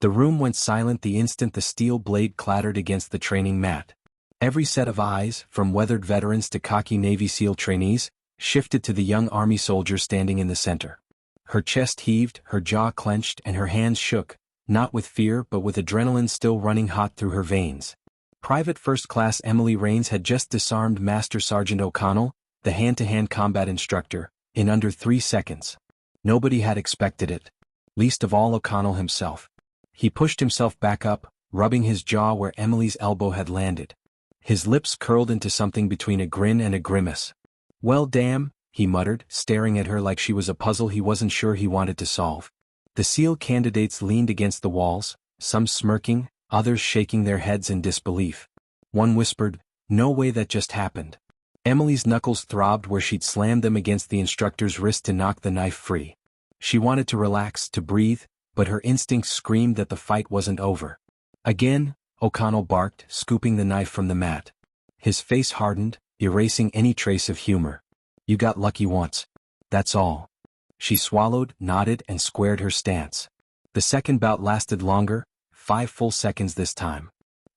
The room went silent the instant the steel blade clattered against the training mat. Every set of eyes, from weathered veterans to cocky Navy SEAL trainees, shifted to the young Army soldier standing in the center. Her chest heaved, her jaw clenched, and her hands shook, not with fear but with adrenaline still running hot through her veins. Private First Class Emily Rains had just disarmed Master Sergeant O'Connell, the hand-to-hand combat instructor, in under 3 seconds. Nobody had expected it, least of all O'Connell himself. He pushed himself back up, rubbing his jaw where Emily's elbow had landed. His lips curled into something between a grin and a grimace. "Well damn," he muttered, staring at her like she was a puzzle he wasn't sure he wanted to solve. The SEAL candidates leaned against the walls, some smirking, others shaking their heads in disbelief. One whispered, "No way that just happened." Emily's knuckles throbbed where she'd slammed them against the instructor's wrist to knock the knife free. She wanted to relax, to breathe, but her instincts screamed that the fight wasn't over. "Again," O'Connell barked, scooping the knife from the mat. His face hardened, erasing any trace of humor. "You got lucky once. That's all." She swallowed, nodded, and squared her stance. The second bout lasted longer, 5 full seconds this time.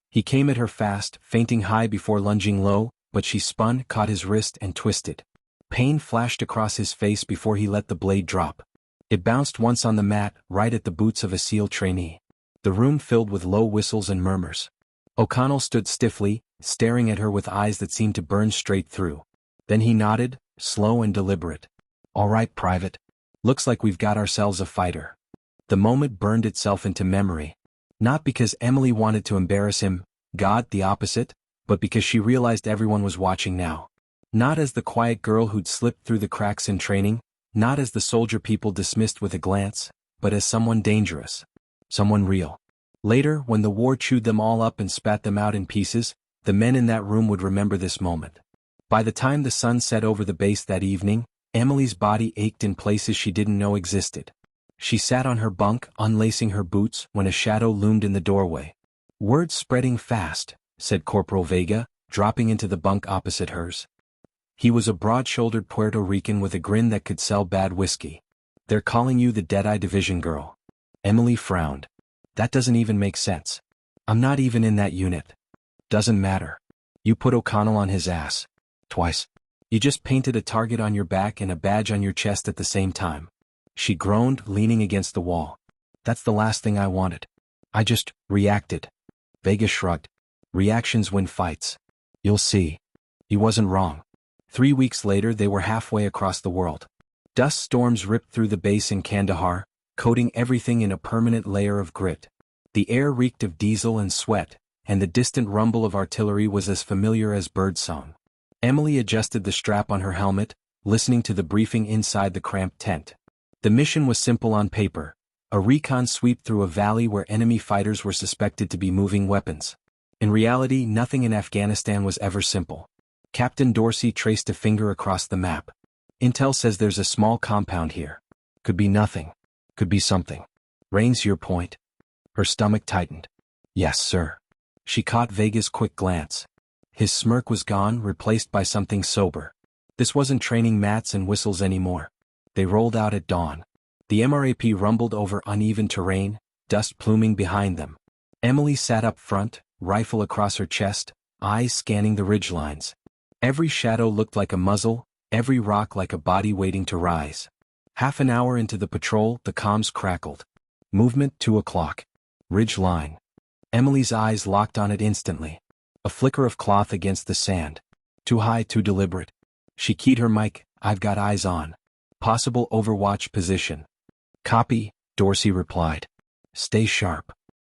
He came at her fast, feinting high before lunging low, but she spun, caught his wrist, and twisted. Pain flashed across his face before he let the blade drop. It bounced once on the mat, right at the boots of a SEAL trainee. The room filled with low whistles and murmurs. O'Connell stood stiffly, staring at her with eyes that seemed to burn straight through. Then he nodded, slow and deliberate. "All right, Private. Looks like we've got ourselves a fighter." The moment burned itself into memory. Not because Emily wanted to embarrass him, God, the opposite, but because she realized everyone was watching now. Not as the quiet girl who'd slipped through the cracks in training, not as the soldier people dismissed with a glance, but as someone dangerous. Someone real. Later, when the war chewed them all up and spat them out in pieces, the men in that room would remember this moment. By the time the sun set over the base that evening, Emily's body ached in places she didn't know existed. She sat on her bunk, unlacing her boots, when a shadow loomed in the doorway. "Word's spreading fast," said Corporal Vega, dropping into the bunk opposite hers. He was a broad-shouldered Puerto Rican with a grin that could sell bad whiskey. "They're calling you the Deadeye Division girl." Emily frowned. "That doesn't even make sense. I'm not even in that unit." "Doesn't matter. You put O'Connell on his ass. Twice. You just painted a target on your back and a badge on your chest at the same time." She groaned, leaning against the wall. "That's the last thing I wanted. I just reacted." Vega shrugged. "Reactions win fights. You'll see." He wasn't wrong. 3 weeks later they were halfway across the world. Dust storms ripped through the base in Kandahar, coating everything in a permanent layer of grit. The air reeked of diesel and sweat, and the distant rumble of artillery was as familiar as birdsong. Emily adjusted the strap on her helmet, listening to the briefing inside the cramped tent. The mission was simple on paper: a recon sweep through a valley where enemy fighters were suspected to be moving weapons. In reality, nothing in Afghanistan was ever simple. Captain Dorsey traced a finger across the map. "Intel says there's a small compound here. Could be nothing. Could be something. Rains, your point?" Her stomach tightened. "Yes, sir." She caught Vega's quick glance. His smirk was gone, replaced by something sober. This wasn't training mats and whistles anymore. They rolled out at dawn. The MRAP rumbled over uneven terrain, dust pluming behind them. Emily sat up front, rifle across her chest, eyes scanning the ridgelines. Every shadow looked like a muzzle, every rock like a body waiting to rise. Half an hour into the patrol, the comms crackled. Movement 2 o'clock. Ridge line. Emily's eyes locked on it instantly. A flicker of cloth against the sand. Too high, too deliberate. She keyed her mic. "I've got eyes on. Possible overwatch position." "Copy," Dorsey replied. "Stay sharp."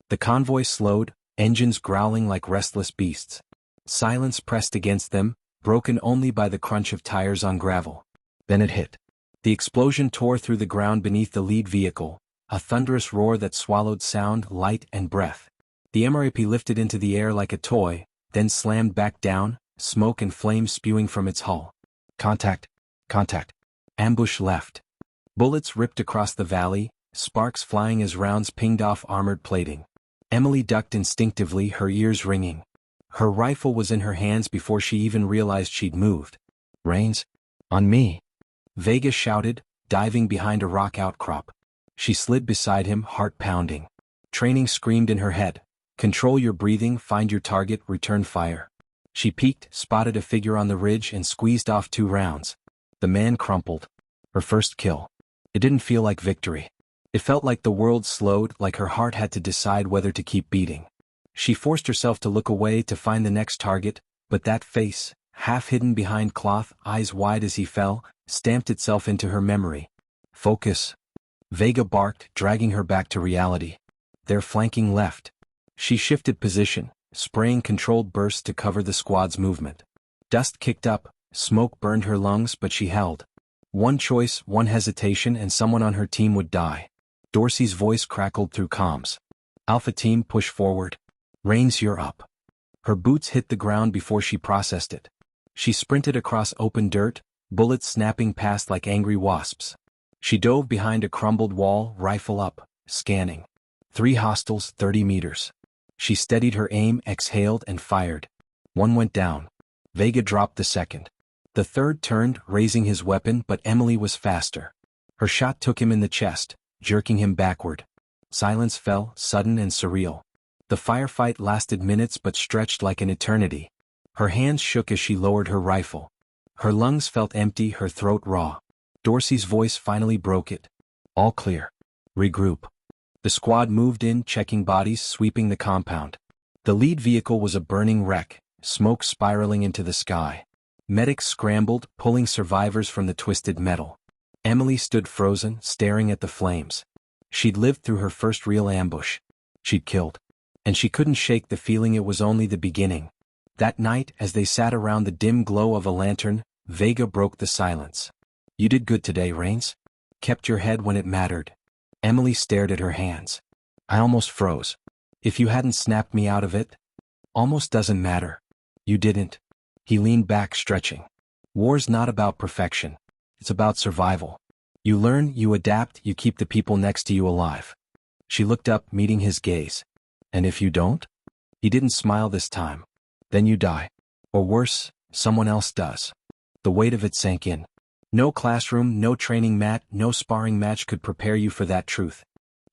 The convoy slowed, engines growling like restless beasts. Silence pressed against them, broken only by the crunch of tires on gravel. Then it hit. The explosion tore through the ground beneath the lead vehicle, a thunderous roar that swallowed sound, light, and breath. The MRAP lifted into the air like a toy, then slammed back down, smoke and flame spewing from its hull. "Contact! Contact!" Ambush left. Bullets ripped across the valley, sparks flying as rounds pinged off armored plating. Emily ducked instinctively, her ears ringing. Her rifle was in her hands before she even realized she'd moved. "Rains? On me!" Vega shouted, diving behind a rock outcrop. She slid beside him, heart pounding. Training screamed in her head. Control your breathing, find your target, return fire. She peeked, spotted a figure on the ridge and squeezed off 2 rounds. The man crumpled. Her first kill. It didn't feel like victory. It felt like the world slowed, like her heart had to decide whether to keep beating. She forced herself to look away to find the next target, but that face, half hidden behind cloth, eyes wide as he fell, stamped itself into her memory. Focus. Vega barked, dragging her back to reality. They're flanking left. She shifted position, spraying controlled bursts to cover the squad's movement. Dust kicked up, smoke burned her lungs, but she held. One choice, one hesitation, and someone on her team would die. Dorsey's voice crackled through comms. Alpha team, push forward. Rains, you're up. Her boots hit the ground before she processed it. She sprinted across open dirt, bullets snapping past like angry wasps. She dove behind a crumbled wall, rifle up, scanning. 3 hostiles, 30 meters. She steadied her aim, exhaled, and fired. 1 went down. Vega dropped the second. The third turned, raising his weapon, but Emily was faster. Her shot took him in the chest, jerking him backward. Silence fell, sudden and surreal. The firefight lasted minutes but stretched like an eternity. Her hands shook as she lowered her rifle. Her lungs felt empty, her throat raw. Dorsey's voice finally broke it. All clear. Regroup. The squad moved in, checking bodies, sweeping the compound. The lead vehicle was a burning wreck, smoke spiraling into the sky. Medics scrambled, pulling survivors from the twisted metal. Emily stood frozen, staring at the flames. She'd lived through her first real ambush. She'd killed. And she couldn't shake the feeling it was only the beginning. That night, as they sat around the dim glow of a lantern, Vega broke the silence. You did good today, Rains. Kept your head when it mattered. Emily stared at her hands. I almost froze. If you hadn't snapped me out of it. Almost doesn't matter. You didn't. He leaned back, stretching. War's not about perfection. It's about survival. You learn, you adapt, you keep the people next to you alive. She looked up, meeting his gaze. And if you don't? He didn't smile this time. Then you die. Or worse, someone else does. The weight of it sank in. No classroom, no training mat, no sparring match could prepare you for that truth.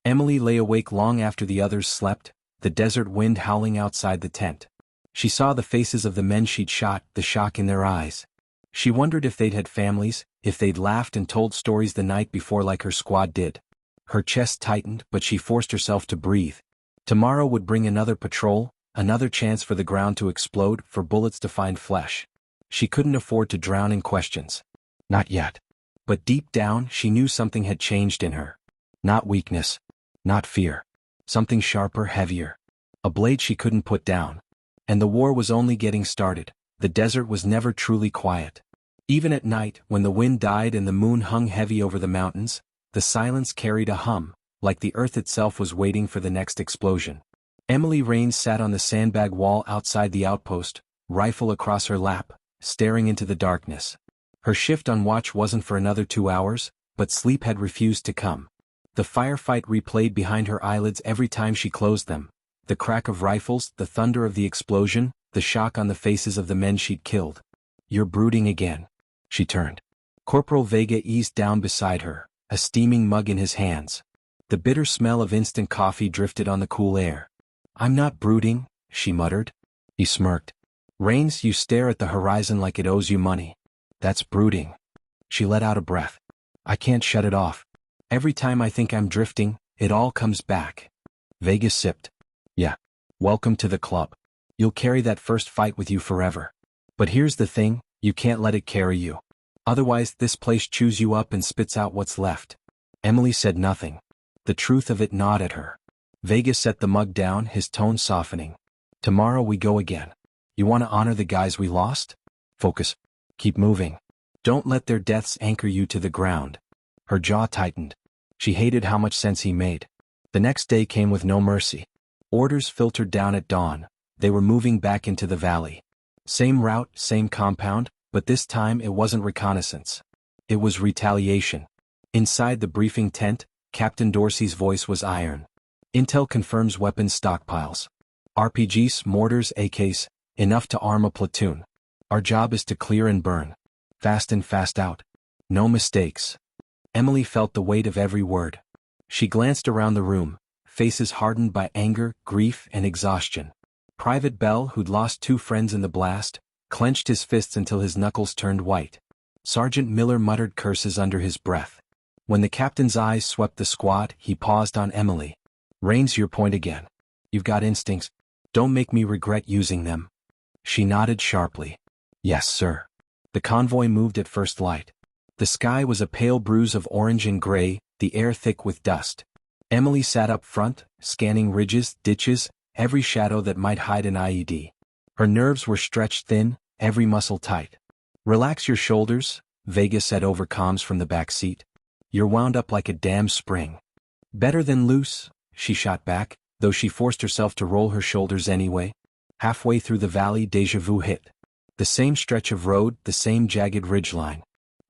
Emily lay awake long after the others slept, the desert wind howling outside the tent. She saw the faces of the men she'd shot, the shock in their eyes. She wondered if they'd had families, if they'd laughed and told stories the night before like her squad did. Her chest tightened, but she forced herself to breathe. Tomorrow would bring another patrol, another chance for the ground to explode, for bullets to find flesh. She couldn't afford to drown in questions. Not yet. But deep down, she knew something had changed in her. Not weakness. Not fear. Something sharper, heavier. A blade she couldn't put down. And the war was only getting started. The desert was never truly quiet. Even at night, when the wind died and the moon hung heavy over the mountains, the silence carried a hum, like the earth itself was waiting for the next explosion. Emily Rains sat on the sandbag wall outside the outpost, rifle across her lap, staring into the darkness. Her shift on watch wasn't for another 2 hours, but sleep had refused to come. The firefight replayed behind her eyelids every time she closed them. The crack of rifles, the thunder of the explosion, the shock on the faces of the men she'd killed. You're brooding again. She turned. Corporal Vega eased down beside her, a steaming mug in his hands. The bitter smell of instant coffee drifted on the cool air. I'm not brooding, she muttered. He smirked. Rains, you stare at the horizon like it owes you money. That's brooding. She let out a breath. I can't shut it off. Every time I think I'm drifting, it all comes back. Vega sipped. Yeah. Welcome to the club. You'll carry that first fight with you forever. But here's the thing, you can't let it carry you. Otherwise, this place chews you up and spits out what's left. Emily said nothing. The truth of it gnawed at her. Vega set the mug down, his tone softening. Tomorrow we go again. You want to honor the guys we lost? Focus. Keep moving. Don't let their deaths anchor you to the ground. Her jaw tightened. She hated how much sense he made. The next day came with no mercy. Orders filtered down at dawn. They were moving back into the valley. Same route, same compound, but this time it wasn't reconnaissance. It was retaliation. Inside the briefing tent, Captain Dorsey's voice was iron. Intel confirms weapons stockpiles. RPGs, mortars, AKs, enough to arm a platoon. Our job is to clear and burn. Fast in, fast out. No mistakes. Emily felt the weight of every word. She glanced around the room, faces hardened by anger, grief, and exhaustion. Private Bell, who'd lost 2 friends in the blast, clenched his fists until his knuckles turned white. Sergeant Miller muttered curses under his breath. When the captain's eyes swept the squad, he paused on Emily. "Rains your point again. You've got instincts. Don't make me regret using them." She nodded sharply. "Yes, sir." The convoy moved at first light. The sky was a pale bruise of orange and gray, the air thick with dust. Emily sat up front, scanning ridges, ditches, every shadow that might hide an IED. Her nerves were stretched thin, every muscle tight. "Relax your shoulders," Vega said over comms from the back seat. "You're wound up like a damn spring." "Better than loose," she shot back, though she forced herself to roll her shoulders anyway. Halfway through the valley, déjà vu hit. The same stretch of road, the same jagged ridgeline.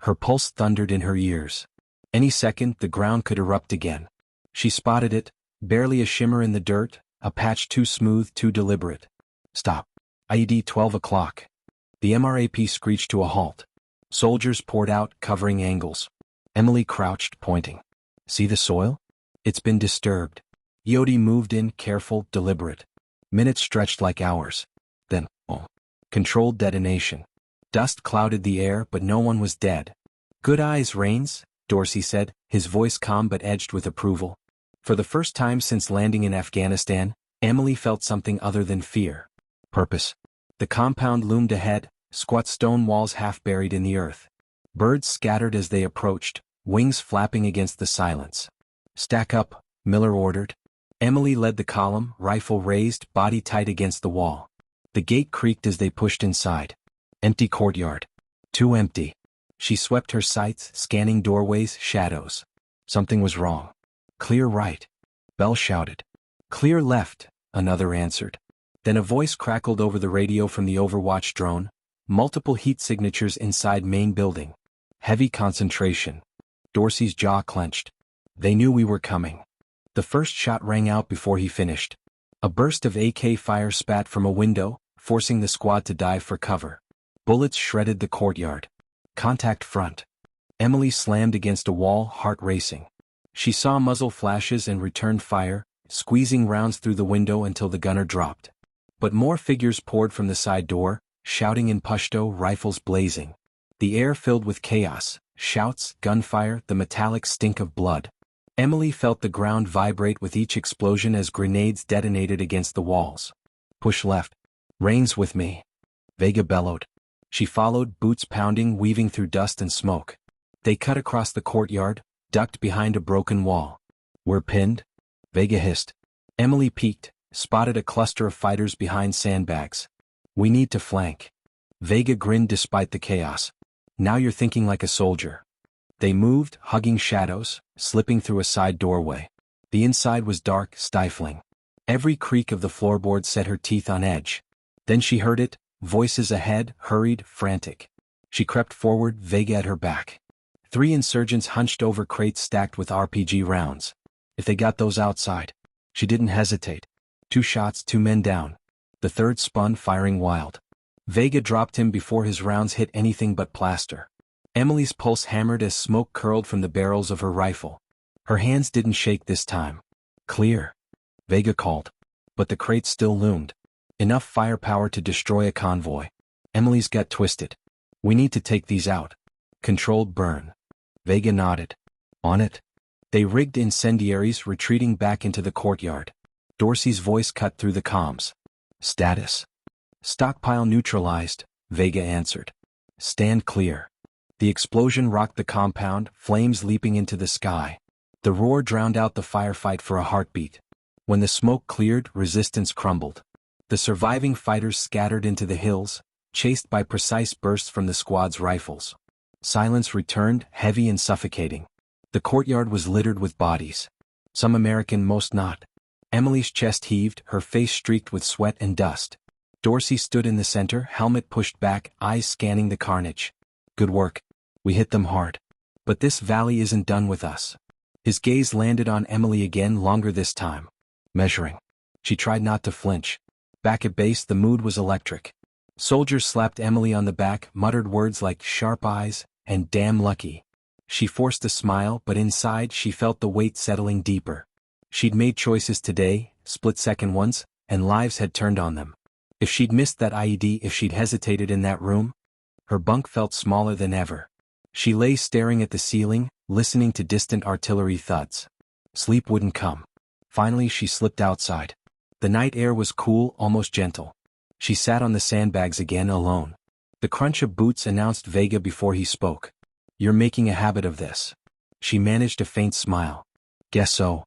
Her pulse thundered in her ears. Any second, the ground could erupt again. She spotted it, barely a shimmer in the dirt, a patch too smooth, too deliberate. "Stop. IED 12 o'clock. The MRAP screeched to a halt. Soldiers poured out, covering angles. Emily crouched, pointing. "See the soil? It's been disturbed." Yodi moved in, careful, deliberate. Minutes stretched like hours. Then, controlled detonation. Dust clouded the air, but no one was dead. "Good eyes, Rains," Dorsey said, his voice calm but edged with approval. For the first time since landing in Afghanistan, Emily felt something other than fear. Purpose. The compound loomed ahead, squat stone walls half buried in the earth. Birds scattered as they approached, wings flapping against the silence. "Stack up," Miller ordered. Emily led the column, rifle raised, body tight against the wall. The gate creaked as they pushed inside. Empty courtyard. Too empty. She swept her sights, scanning doorways, shadows. Something was wrong. "Clear right," Bell shouted. "Clear left," another answered. Then a voice crackled over the radio from the Overwatch drone. Multiple heat signatures inside main building. Heavy concentration. Dorsey's jaw clenched. They knew we were coming. The first shot rang out before he finished. A burst of AK fire spat from a window, forcing the squad to dive for cover. Bullets shredded the courtyard. Contact front. Emily slammed against a wall, heart racing. She saw muzzle flashes and returned fire, squeezing rounds through the window until the gunner dropped. But more figures poured from the side door, shouting in Pashto, rifles blazing. The air filled with chaos, shouts, gunfire, the metallic stink of blood. Emily felt the ground vibrate with each explosion as grenades detonated against the walls. "Push left. Rains with me," Vega bellowed. She followed, boots pounding, weaving through dust and smoke. They cut across the courtyard, ducked behind a broken wall. "We're pinned?" Vega hissed. Emily peeked, spotted a cluster of fighters behind sandbags. "We need to flank." Vega grinned despite the chaos. "Now you're thinking like a soldier." They moved, hugging shadows, slipping through a side doorway. The inside was dark, stifling. Every creak of the floorboard set her teeth on edge. Then she heard it, voices ahead, hurried, frantic. She crept forward, Vega at her back. 3 insurgents hunched over crates stacked with RPG rounds. If they got those outside. She didn't hesitate. 2 shots, 2 men down. The third spun, firing wild. Vega dropped him before his rounds hit anything but plaster. Emily's pulse hammered as smoke curled from the barrels of her rifle. Her hands didn't shake this time. "Clear," Vega called. But the crates still loomed. Enough firepower to destroy a convoy. Emily's gut twisted. "We need to take these out." Controlled burn. Vega nodded. "On it." They rigged incendiaries, retreating back into the courtyard. Dorsey's voice cut through the comms. "Status." "Stockpile neutralized," Vega answered. "Stand clear." The explosion rocked the compound, flames leaping into the sky. The roar drowned out the firefight for a heartbeat. When the smoke cleared, resistance crumbled. The surviving fighters scattered into the hills, chased by precise bursts from the squad's rifles. Silence returned, heavy and suffocating. The courtyard was littered with bodies. Some American, most not. Emily's chest heaved, her face streaked with sweat and dust. Dorsey stood in the center, helmet pushed back, eyes scanning the carnage. "Good work. We hit them hard. But this valley isn't done with us." His gaze landed on Emily again, longer this time. Measuring. She tried not to flinch. Back at base, the mood was electric. Soldiers slapped Emily on the back, muttered words like "sharp eyes" and "damn lucky." She forced a smile, but inside she felt the weight settling deeper. She'd made choices today, split-second ones, and lives had turned on them. If she'd missed that IED, if she'd hesitated in that room, her bunk felt smaller than ever. She lay staring at the ceiling, listening to distant artillery thuds. Sleep wouldn't come. Finally she slipped outside. The night air was cool, almost gentle. She sat on the sandbags again, alone. The crunch of boots announced Vega before he spoke. "You're making a habit of this." She managed a faint smile. "Guess so."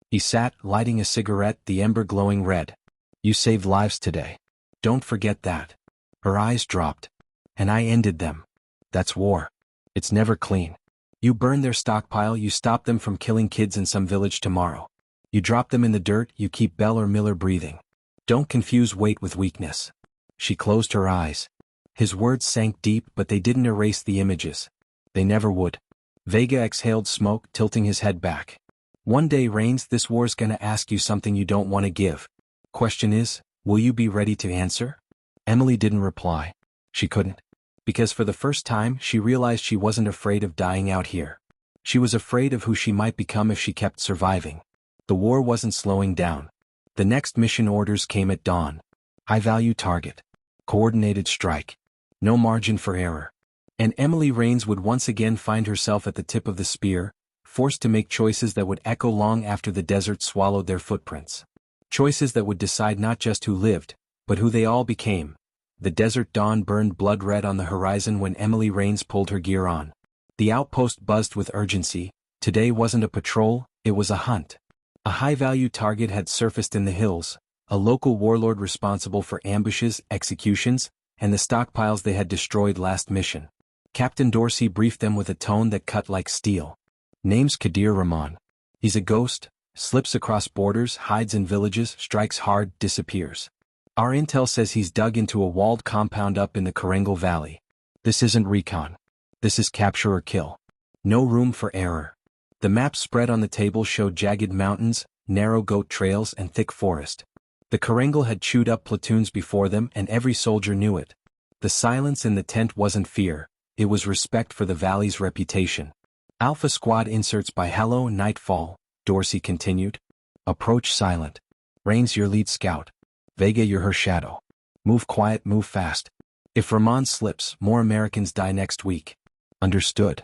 He sat, lighting a cigarette, the ember glowing red. "You saved lives today. Don't forget that." Her eyes dropped. "And I ended them. That's war. It's never clean. You burn their stockpile, you stop them from killing kids in some village tomorrow. You drop them in the dirt, you keep Bell or Miller breathing. Don't confuse weight with weakness." She closed her eyes. His words sank deep, but they didn't erase the images. They never would. Vega exhaled smoke, tilting his head back. "One day, Rains, this war's gonna ask you something you don't want to give. Question is, will you be ready to answer?" Emily didn't reply. She couldn't. Because for the first time, she realized she wasn't afraid of dying out here. She was afraid of who she might become if she kept surviving. The war wasn't slowing down. The next mission orders came at dawn. High-value target. Coordinated strike. No margin for error. And Emily Rains would once again find herself at the tip of the spear, forced to make choices that would echo long after the desert swallowed their footprints. Choices that would decide not just who lived, but who they all became. The desert dawn burned blood red on the horizon when Emily Rains pulled her gear on. The outpost buzzed with urgency. Today wasn't a patrol, it was a hunt. A high-value target had surfaced in the hills, a local warlord responsible for ambushes, executions, and the stockpiles they had destroyed last mission. Captain Dorsey briefed them with a tone that cut like steel. "Name's Kadir Rahman. He's a ghost, slips across borders, hides in villages, strikes hard, disappears. Our intel says he's dug into a walled compound up in the Karengal Valley. This isn't recon. This is capture or kill. No room for error." The map spread on the table showed jagged mountains, narrow goat trails, and thick forest. The Karengal had chewed up platoons before them, and every soldier knew it. The silence in the tent wasn't fear, it was respect for the valley's reputation. "Alpha Squad inserts by hello nightfall," Dorsey continued. "Approach silent. Rains your lead scout. Vega you're her shadow. Move quiet, move fast. If Rahman slips, more Americans die next week." "Understood."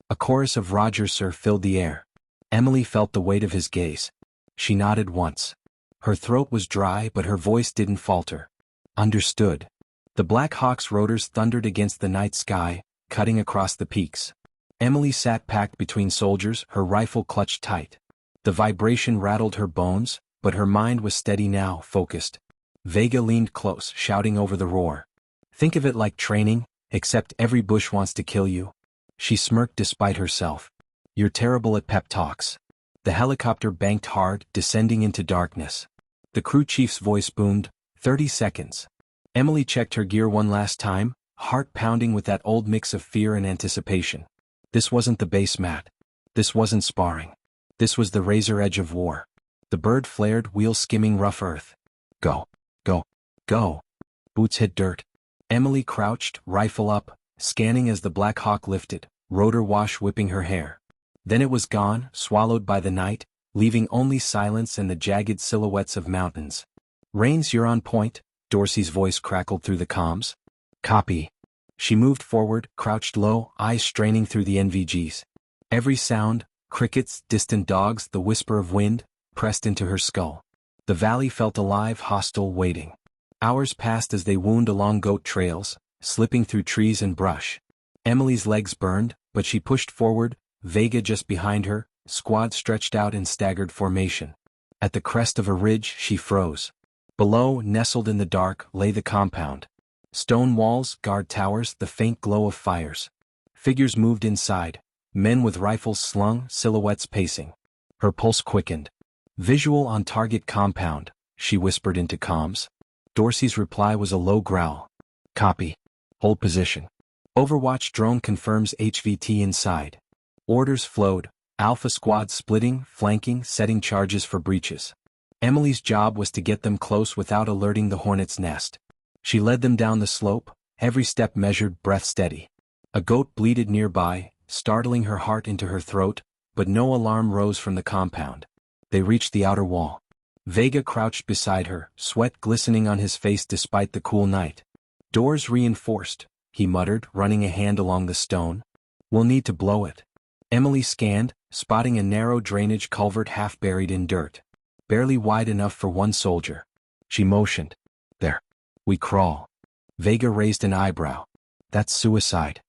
A chorus of "Roger, sir" filled the air. Emily felt the weight of his gaze. She nodded once. Her throat was dry, but her voice didn't falter. "Understood." The Black Hawk's rotors thundered against the night sky, cutting across the peaks. Emily sat packed between soldiers, her rifle clutched tight. The vibration rattled her bones, but her mind was steady now, focused. Vega leaned close, shouting over the roar. "Think of it like training, except every bush wants to kill you." She smirked despite herself. "You're terrible at pep talks." The helicopter banked hard, descending into darkness. The crew chief's voice boomed, 30 seconds. Emily checked her gear one last time, heart pounding with that old mix of fear and anticipation. This wasn't the base mat. This wasn't sparring. This was the razor edge of war. The bird flared, wheels skimming rough earth. Go. Go. Go. Boots hit dirt. Emily crouched, rifle up, scanning as the Black Hawk lifted, rotor wash whipping her hair. Then it was gone, swallowed by the night, leaving only silence and the jagged silhouettes of mountains. "Rains, you're on point," Dorsey's voice crackled through the comms. "Copy." She moved forward, crouched low, eyes straining through the NVGs. Every sound, crickets, distant dogs, the whisper of wind, pressed into her skull. The valley felt alive, hostile, waiting. Hours passed as they wound along goat trails, slipping through trees and brush. Emily's legs burned, but she pushed forward, Vega just behind her, squad stretched out in staggered formation. At the crest of a ridge, she froze. Below, nestled in the dark, lay the compound. Stone walls, guard towers, the faint glow of fires. Figures moved inside, men with rifles slung, silhouettes pacing. Her pulse quickened. "Visual on target compound," she whispered into comms. Dorsey's reply was a low growl. "Copy. Hold position. Overwatch drone confirms HVT inside." Orders flowed, Alpha Squad splitting, flanking, setting charges for breaches. Emily's job was to get them close without alerting the hornet's nest. She led them down the slope, every step measured, breath steady. A goat bleated nearby, startling her heart into her throat, but no alarm rose from the compound. They reached the outer wall. Vega crouched beside her, sweat glistening on his face despite the cool night. "Doors reinforced," he muttered, running a hand along the stone. "We'll need to blow it." Emily scanned, spotting a narrow drainage culvert half buried in dirt. Barely wide enough for one soldier. She motioned. "There. We crawl." Vega raised an eyebrow. "That's suicide."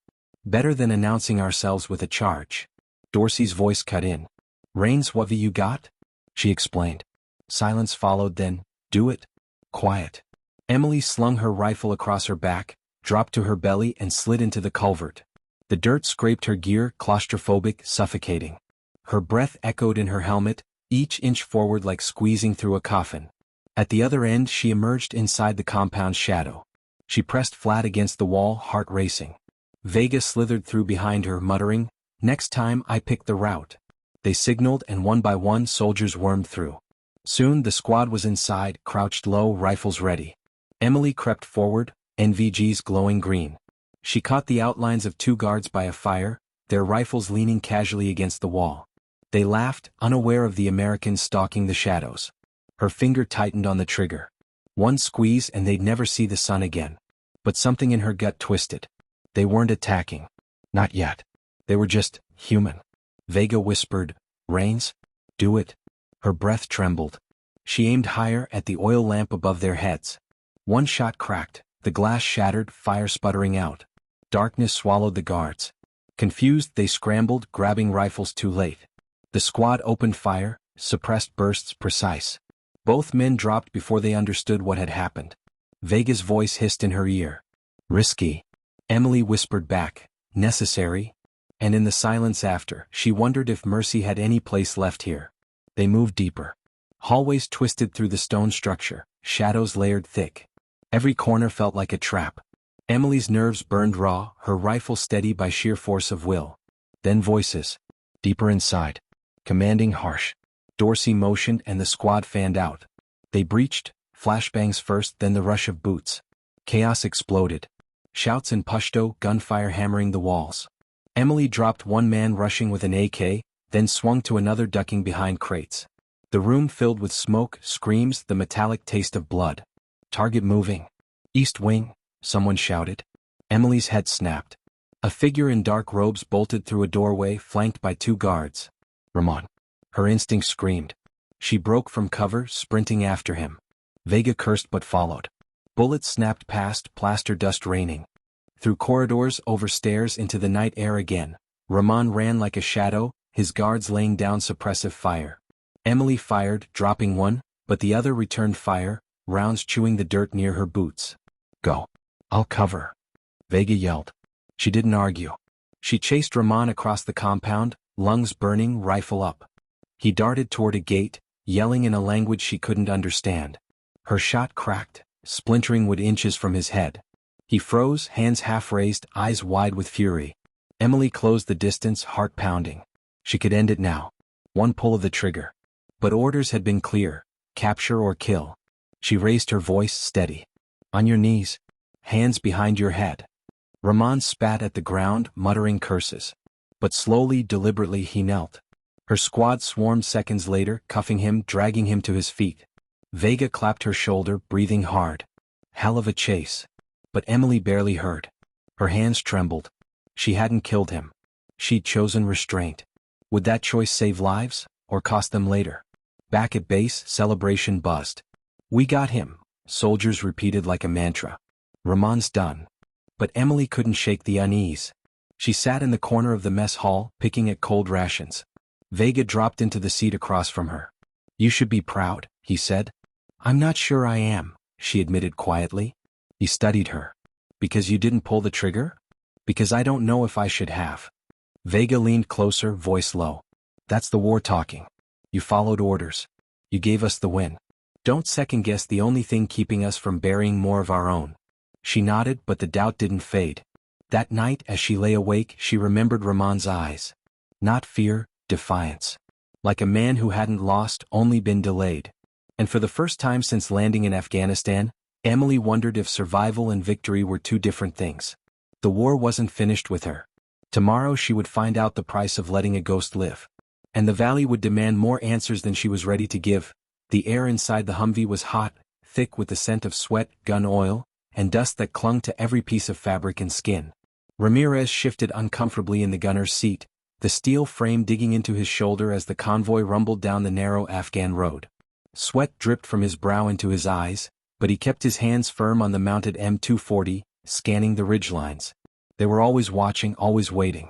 "Better than announcing ourselves with a charge." Dorsey's voice cut in. "Rains, what you got?" She explained. Silence followed, then, "Do it." Quiet. Emily slung her rifle across her back, dropped to her belly and slid into the culvert. The dirt scraped her gear, claustrophobic, suffocating. Her breath echoed in her helmet, each inch forward like squeezing through a coffin. At the other end she emerged inside the compound's shadow. She pressed flat against the wall, heart racing. Vega slithered through behind her, muttering, "Next time I pick the route." They signaled and one by one soldiers wormed through. Soon the squad was inside, crouched low, rifles ready. Emily crept forward, NVGs glowing green. She caught the outlines of two guards by a fire, their rifles leaning casually against the wall. They laughed, unaware of the Americans stalking the shadows. Her finger tightened on the trigger. One squeeze and they'd never see the sun again. But something in her gut twisted. They weren't attacking. Not yet. They were just human. Vega whispered, "Rains? Do it." Her breath trembled. She aimed higher at the oil lamp above their heads. One shot cracked, the glass shattered, fire sputtering out. Darkness swallowed the guards. Confused, they scrambled, grabbing rifles too late. The squad opened fire, suppressed bursts precise. Both men dropped before they understood what had happened. Vega's voice hissed in her ear. "Risky." Emily whispered back, "Necessary." And in the silence after, she wondered if mercy had any place left here. They moved deeper. Hallways twisted through the stone structure, shadows layered thick. Every corner felt like a trap. Emily's nerves burned raw, her rifle steady by sheer force of will. Then voices. Deeper inside. Commanding, harsh. Dorsey motioned and the squad fanned out. They breached, flashbangs first, then the rush of boots. Chaos exploded. Shouts in Pashto, gunfire hammering the walls. Emily dropped one man rushing with an AK, then swung to another ducking behind crates. The room filled with smoke, screams, the metallic taste of blood. "Target moving." "East wing," someone shouted. Emily's head snapped. A figure in dark robes bolted through a doorway flanked by two guards. "Ramon." Her instinct screamed. She broke from cover, sprinting after him. Vega cursed but followed. Bullets snapped past, plaster dust raining. Through corridors, over stairs, into the night air again. Ramon ran like a shadow, his guards laying down suppressive fire. Emily fired, dropping one, but the other returned fire, rounds chewing the dirt near her boots. "Go. I'll cover." Vega yelled. She didn't argue. She chased Ramon across the compound, lungs burning, rifle up. He darted toward a gate, yelling in a language she couldn't understand. Her shot cracked, splintering wood inches from his head. He froze, hands half raised, eyes wide with fury. Emily closed the distance, heart pounding. She could end it now. One pull of the trigger. But orders had been clear. Capture or kill. She raised her voice, steady. "On your knees. Hands behind your head." Ramon spat at the ground, muttering curses. But slowly, deliberately he knelt. Her squad swarmed seconds later, cuffing him, dragging him to his feet. Vega clapped her shoulder, breathing hard. Hell of a chase. But Emily barely heard. Her hands trembled. She hadn't killed him. She'd chosen restraint. Would that choice save lives, or cost them later? Back at base, celebration buzzed. "We got him," soldiers repeated like a mantra. "Ramon's done." But Emily couldn't shake the unease. She sat in the corner of the mess hall, picking at cold rations. Vega dropped into the seat across from her. "You should be proud," he said. "I'm not sure I am," she admitted quietly. He studied her. "Because you didn't pull the trigger?" "Because I don't know if I should have." Vega leaned closer, voice low. "That's the war talking. You followed orders. You gave us the win. Don't second-guess the only thing keeping us from burying more of our own." She nodded, but the doubt didn't fade. That night, as she lay awake, she remembered Ramon's eyes. Not fear, defiance. Like a man who hadn't lost, only been delayed. And for the first time since landing in Afghanistan, Emily wondered if survival and victory were two different things. The war wasn't finished with her. Tomorrow she would find out the price of letting a ghost live. And the valley would demand more answers than she was ready to give. The air inside the Humvee was hot, thick with the scent of sweat, gun oil, and dust that clung to every piece of fabric and skin. Ramirez shifted uncomfortably in the gunner's seat, the steel frame digging into his shoulder as the convoy rumbled down the narrow Afghan road. Sweat dripped from his brow into his eyes, but he kept his hands firm on the mounted M240, scanning the ridgelines. They were always watching, always waiting.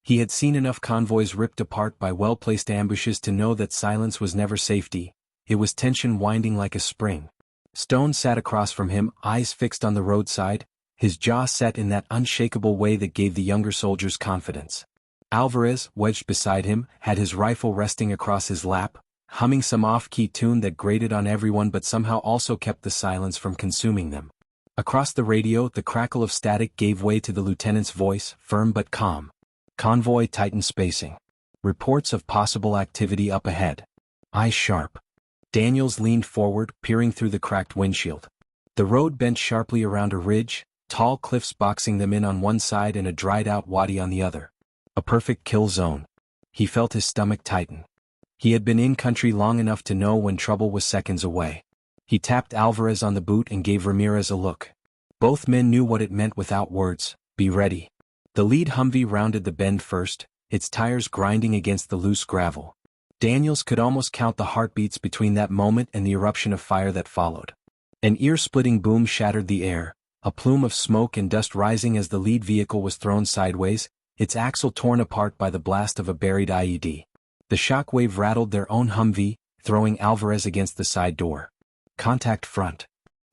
He had seen enough convoys ripped apart by well-placed ambushes to know that silence was never safety. It was tension winding like a spring. Stone sat across from him, eyes fixed on the roadside, his jaw set in that unshakable way that gave the younger soldiers confidence. Alvarez, wedged beside him, had his rifle resting across his lap, humming some off-key tune that grated on everyone but somehow also kept the silence from consuming them. Across the radio, the crackle of static gave way to the lieutenant's voice, firm but calm. Convoy tightened spacing. Reports of possible activity up ahead. Eyes sharp. Daniels leaned forward, peering through the cracked windshield. The road bent sharply around a ridge, tall cliffs boxing them in on one side and a dried-out wadi on the other. A perfect kill zone. He felt his stomach tighten. He had been in country long enough to know when trouble was seconds away. He tapped Alvarez on the boot and gave Ramirez a look. Both men knew what it meant without words. Be ready. The lead Humvee rounded the bend first, its tires grinding against the loose gravel. Daniels could almost count the heartbeats between that moment and the eruption of fire that followed. An ear-splitting boom shattered the air, a plume of smoke and dust rising as the lead vehicle was thrown sideways, its axle torn apart by the blast of a buried IED. The shockwave rattled their own Humvee, throwing Alvarez against the side door. Contact front.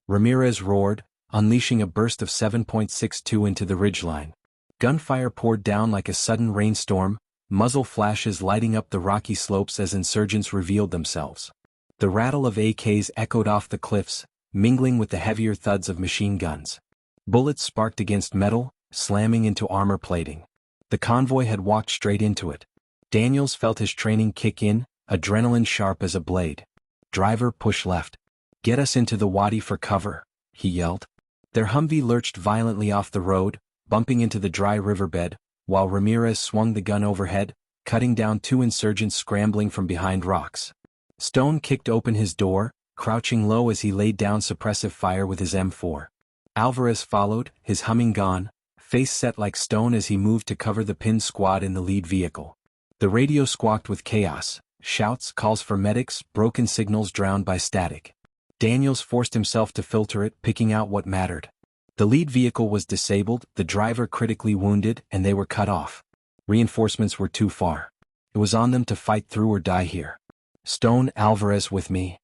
Ramirez roared, unleashing a burst of 7.62 into the ridgeline. Gunfire poured down like a sudden rainstorm, muzzle flashes lighting up the rocky slopes as insurgents revealed themselves. The rattle of AKs echoed off the cliffs, mingling with the heavier thuds of machine guns. Bullets sparked against metal, slamming into armor plating. The convoy had walked straight into it. Daniels felt his training kick in, adrenaline sharp as a blade. Driver, push left. Get us into the wadi for cover, he yelled. Their Humvee lurched violently off the road, bumping into the dry riverbed, while Ramirez swung the gun overhead, cutting down two insurgents scrambling from behind rocks. Stone kicked open his door, crouching low as he laid down suppressive fire with his M4. Alvarez followed, his humming gone, face set like stone as he moved to cover the pinned squad in the lead vehicle. The radio squawked with chaos, shouts, calls for medics, broken signals drowned by static. Daniels forced himself to filter it, picking out what mattered. The lead vehicle was disabled, the driver critically wounded, and they were cut off. Reinforcements were too far. It was on them to fight through or die here. Stone, Alvarez with me.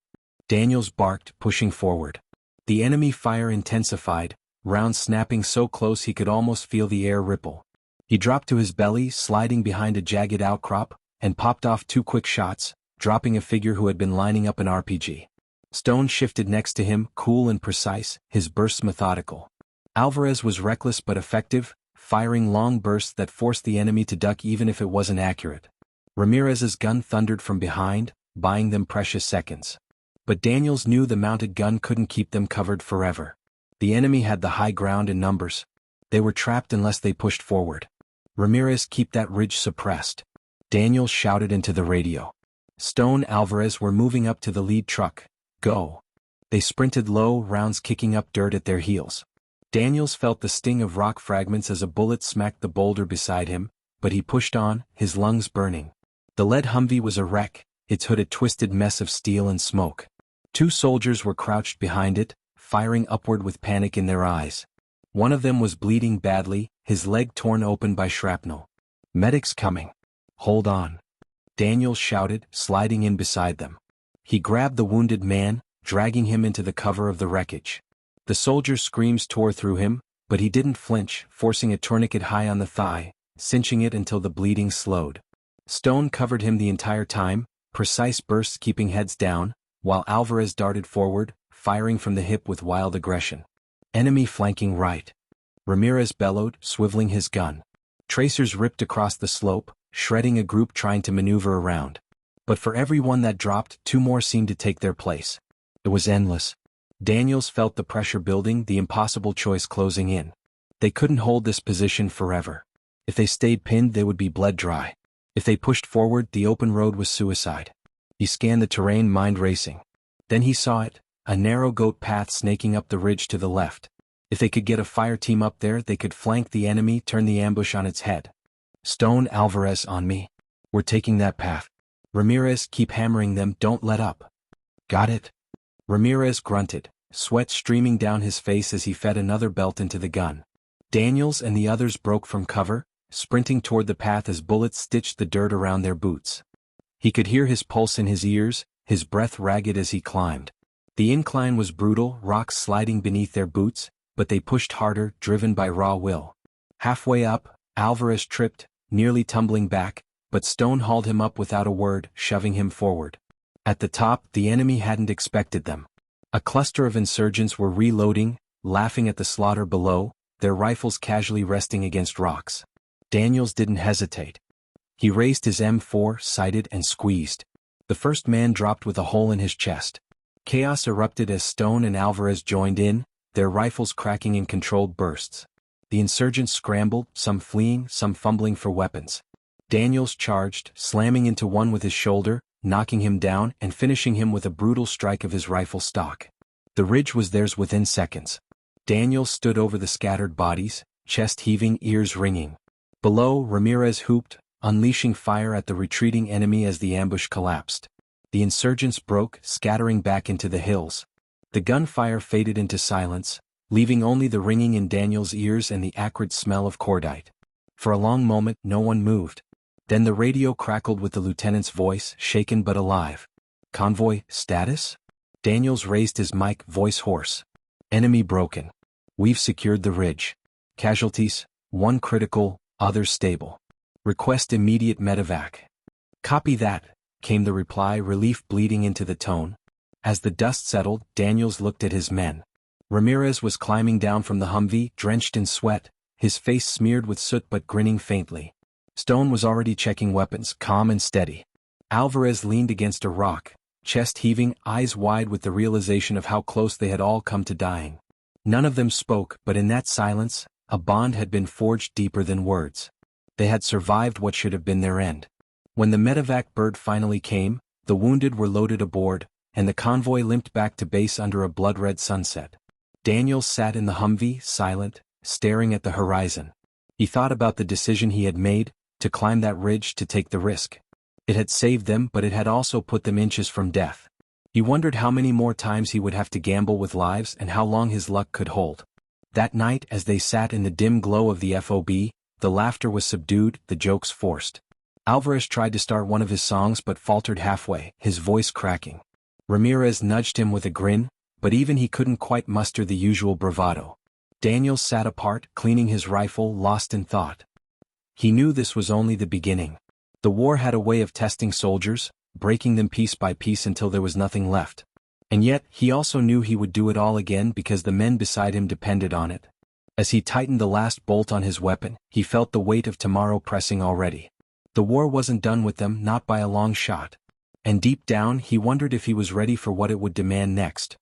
Daniels barked, pushing forward. The enemy fire intensified, rounds snapping so close he could almost feel the air ripple. He dropped to his belly, sliding behind a jagged outcrop, and popped off two quick shots, dropping a figure who had been lining up an RPG. Stone shifted next to him, cool and precise, his bursts methodical. Alvarez was reckless but effective, firing long bursts that forced the enemy to duck even if it wasn't accurate. Ramirez's gun thundered from behind, buying them precious seconds. But Daniels knew the mounted gun couldn't keep them covered forever. The enemy had the high ground in numbers. They were trapped unless they pushed forward. Ramirez, keep that ridge suppressed. Daniels shouted into the radio. Stone, Alvarez were moving up to the lead truck. Go. They sprinted low, rounds kicking up dirt at their heels. Daniels felt the sting of rock fragments as a bullet smacked the boulder beside him, but he pushed on, his lungs burning. The lead Humvee was a wreck, its hood a twisted mess of steel and smoke. Two soldiers were crouched behind it, firing upward with panic in their eyes. One of them was bleeding badly, his leg torn open by shrapnel. Medics coming. Hold on. Daniels shouted, sliding in beside them. He grabbed the wounded man, dragging him into the cover of the wreckage. The soldier's screams tore through him, but he didn't flinch, forcing a tourniquet high on the thigh, cinching it until the bleeding slowed. Stone covered him the entire time, precise bursts keeping heads down, while Alvarez darted forward, firing from the hip with wild aggression. Enemy flanking right. Ramirez bellowed, swiveling his gun. Tracers ripped across the slope, shredding a group trying to maneuver around. But for every one that dropped, two more seemed to take their place. It was endless. Daniels felt the pressure building, the impossible choice closing in. They couldn't hold this position forever. If they stayed pinned, they would be bled dry. If they pushed forward, the open road was suicide. He scanned the terrain, mind racing. Then he saw it, a narrow goat path snaking up the ridge to the left. If they could get a fire team up there, they could flank the enemy, turn the ambush on its head. Stone, Alvarez, on me. We're taking that path. Ramirez, keep hammering them, don't let up. Got it? Ramirez grunted, sweat streaming down his face as he fed another belt into the gun. Daniels and the others broke from cover, sprinting toward the path as bullets stitched the dirt around their boots. He could hear his pulse in his ears, his breath ragged as he climbed. The incline was brutal, rocks sliding beneath their boots, but they pushed harder, driven by raw will. Halfway up, Alvarez tripped, nearly tumbling back, but Stone hauled him up without a word, shoving him forward. At the top, the enemy hadn't expected them. A cluster of insurgents were reloading, laughing at the slaughter below, their rifles casually resting against rocks. Daniels didn't hesitate. He raised his M4, sighted and squeezed. The first man dropped with a hole in his chest. Chaos erupted as Stone and Alvarez joined in, their rifles cracking in controlled bursts. The insurgents scrambled, some fleeing, some fumbling for weapons. Daniels charged, slamming into one with his shoulder, knocking him down and finishing him with a brutal strike of his rifle stock. The ridge was theirs within seconds. Daniels stood over the scattered bodies, chest heaving, ears ringing. Below, Ramirez hooped, unleashing fire at the retreating enemy as the ambush collapsed. The insurgents broke, scattering back into the hills. The gunfire faded into silence, leaving only the ringing in Daniels' ears and the acrid smell of cordite. For a long moment, no one moved. Then the radio crackled with the lieutenant's voice, shaken but alive. Convoy, status? Daniels raised his mic, voice hoarse. Enemy broken. We've secured the ridge. Casualties, 1 critical, others stable. Request immediate medevac. Copy that, came the reply, relief bleeding into the tone. As the dust settled, Daniels looked at his men. Ramirez was climbing down from the Humvee, drenched in sweat, his face smeared with soot but grinning faintly. Stone was already checking weapons, calm and steady. Alvarez leaned against a rock, chest heaving, eyes wide with the realization of how close they had all come to dying. None of them spoke, but in that silence, a bond had been forged deeper than words. They had survived what should have been their end. When the medevac bird finally came, the wounded were loaded aboard, and the convoy limped back to base under a blood-red sunset. Daniels sat in the Humvee, silent, staring at the horizon. He thought about the decision he had made, to climb that ridge, to take the risk. It had saved them, but it had also put them inches from death. He wondered how many more times he would have to gamble with lives and how long his luck could hold. That night, as they sat in the dim glow of the FOB, the laughter was subdued, the jokes forced. Alvarez tried to start one of his songs but faltered halfway, his voice cracking. Ramirez nudged him with a grin, but even he couldn't quite muster the usual bravado. Daniels sat apart, cleaning his rifle, lost in thought. He knew this was only the beginning. The war had a way of testing soldiers, breaking them piece by piece until there was nothing left. And yet, he also knew he would do it all again because the men beside him depended on it. As he tightened the last bolt on his weapon, he felt the weight of tomorrow pressing already. The war wasn't done with them, not by a long shot. And deep down, he wondered if he was ready for what it would demand next.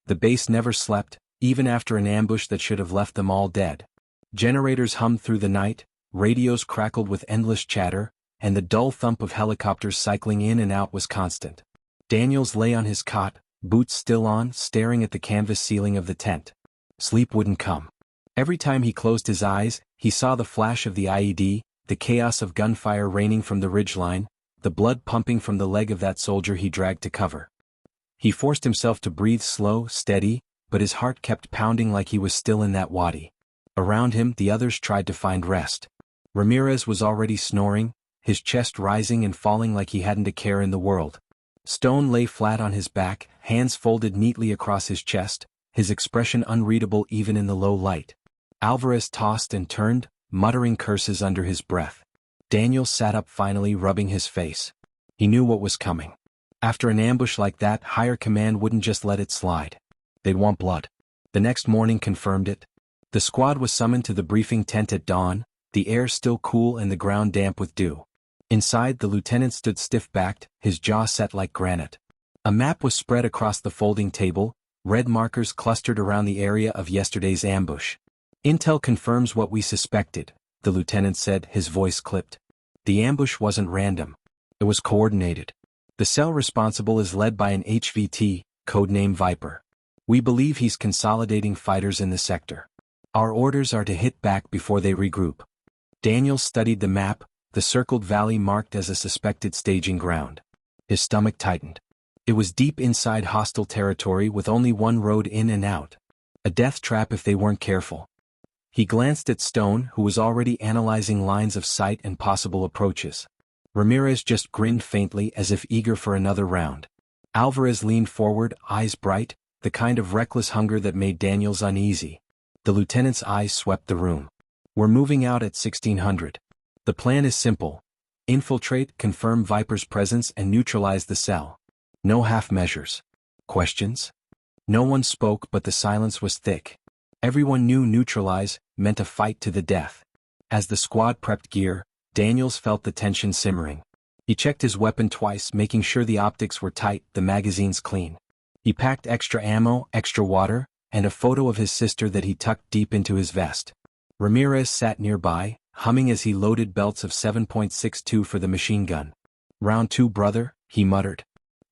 The base never slept, even after an ambush that should have left them all dead. Generators hummed through the night, radios crackled with endless chatter, and the dull thump of helicopters cycling in and out was constant. Daniels lay on his cot, boots still on, staring at the canvas ceiling of the tent. Sleep wouldn't come. Every time he closed his eyes, he saw the flash of the IED, the chaos of gunfire raining from the ridgeline, the blood pumping from the leg of that soldier he dragged to cover. He forced himself to breathe slow, steady, but his heart kept pounding like he was still in that wadi. Around him, the others tried to find rest. Ramirez was already snoring, his chest rising and falling like he hadn't a care in the world. Stone lay flat on his back, hands folded neatly across his chest, his expression unreadable even in the low light. Alvarez tossed and turned, muttering curses under his breath. Daniels sat up finally, rubbing his face. He knew what was coming. After an ambush like that, higher command wouldn't just let it slide. They'd want blood. The next morning confirmed it. The squad was summoned to the briefing tent at dawn, the air still cool and the ground damp with dew. Inside, the lieutenant stood stiff-backed, his jaw set like granite. A map was spread across the folding table, red markers clustered around the area of yesterday's ambush. Intel confirms what we suspected, the lieutenant said, his voice clipped. The ambush wasn't random. It was coordinated. The cell responsible is led by an HVT, codename Viper. We believe he's consolidating fighters in the sector. Our orders are to hit back before they regroup. Daniels studied the map, the circled valley marked as a suspected staging ground. His stomach tightened. It was deep inside hostile territory with only one road in and out. A death trap if they weren't careful. He glanced at Stone, who was already analyzing lines of sight and possible approaches. Ramirez just grinned faintly as if eager for another round. Alvarez leaned forward, eyes bright, the kind of reckless hunger that made Daniels uneasy. The lieutenant's eyes swept the room. We're moving out at 1600. The plan is simple. Infiltrate, confirm Viper's presence and neutralize the cell. No half measures. Questions? No one spoke, but the silence was thick. Everyone knew neutralize meant a fight to the death. As the squad prepped gear, Daniels felt the tension simmering. He checked his weapon twice, making sure the optics were tight, the magazines clean. He packed extra ammo, extra water, and a photo of his sister that he tucked deep into his vest. Ramirez sat nearby, humming as he loaded belts of 7.62 for the machine gun. "Round 2, brother," he muttered.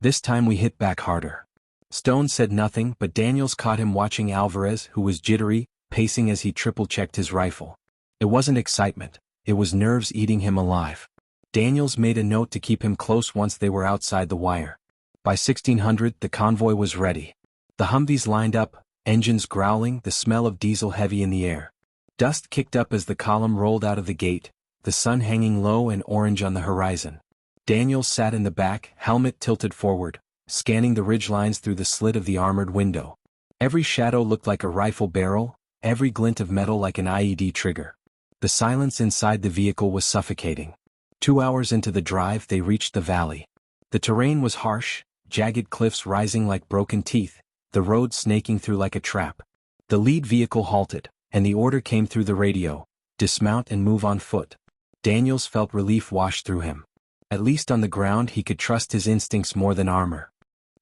"This time we hit back harder." Stone said nothing, but Daniels caught him watching Alvarez, who was jittery, pacing as he triple-checked his rifle. It wasn't excitement, it was nerves eating him alive. Daniels made a note to keep him close once they were outside the wire. By 1600 the convoy was ready. The Humvees lined up, engines growling, the smell of diesel heavy in the air. Dust kicked up as the column rolled out of the gate, the sun hanging low and orange on the horizon. Daniels sat in the back, helmet tilted forward, scanning the ridgelines through the slit of the armored window. Every shadow looked like a rifle barrel, every glint of metal like an IED trigger. The silence inside the vehicle was suffocating. 2 hours into the drive they reached the valley. The terrain was harsh, jagged cliffs rising like broken teeth, the road snaking through like a trap. The lead vehicle halted, and the order came through the radio: dismount and move on foot. Daniels felt relief wash through him. At least on the ground he could trust his instincts more than armor.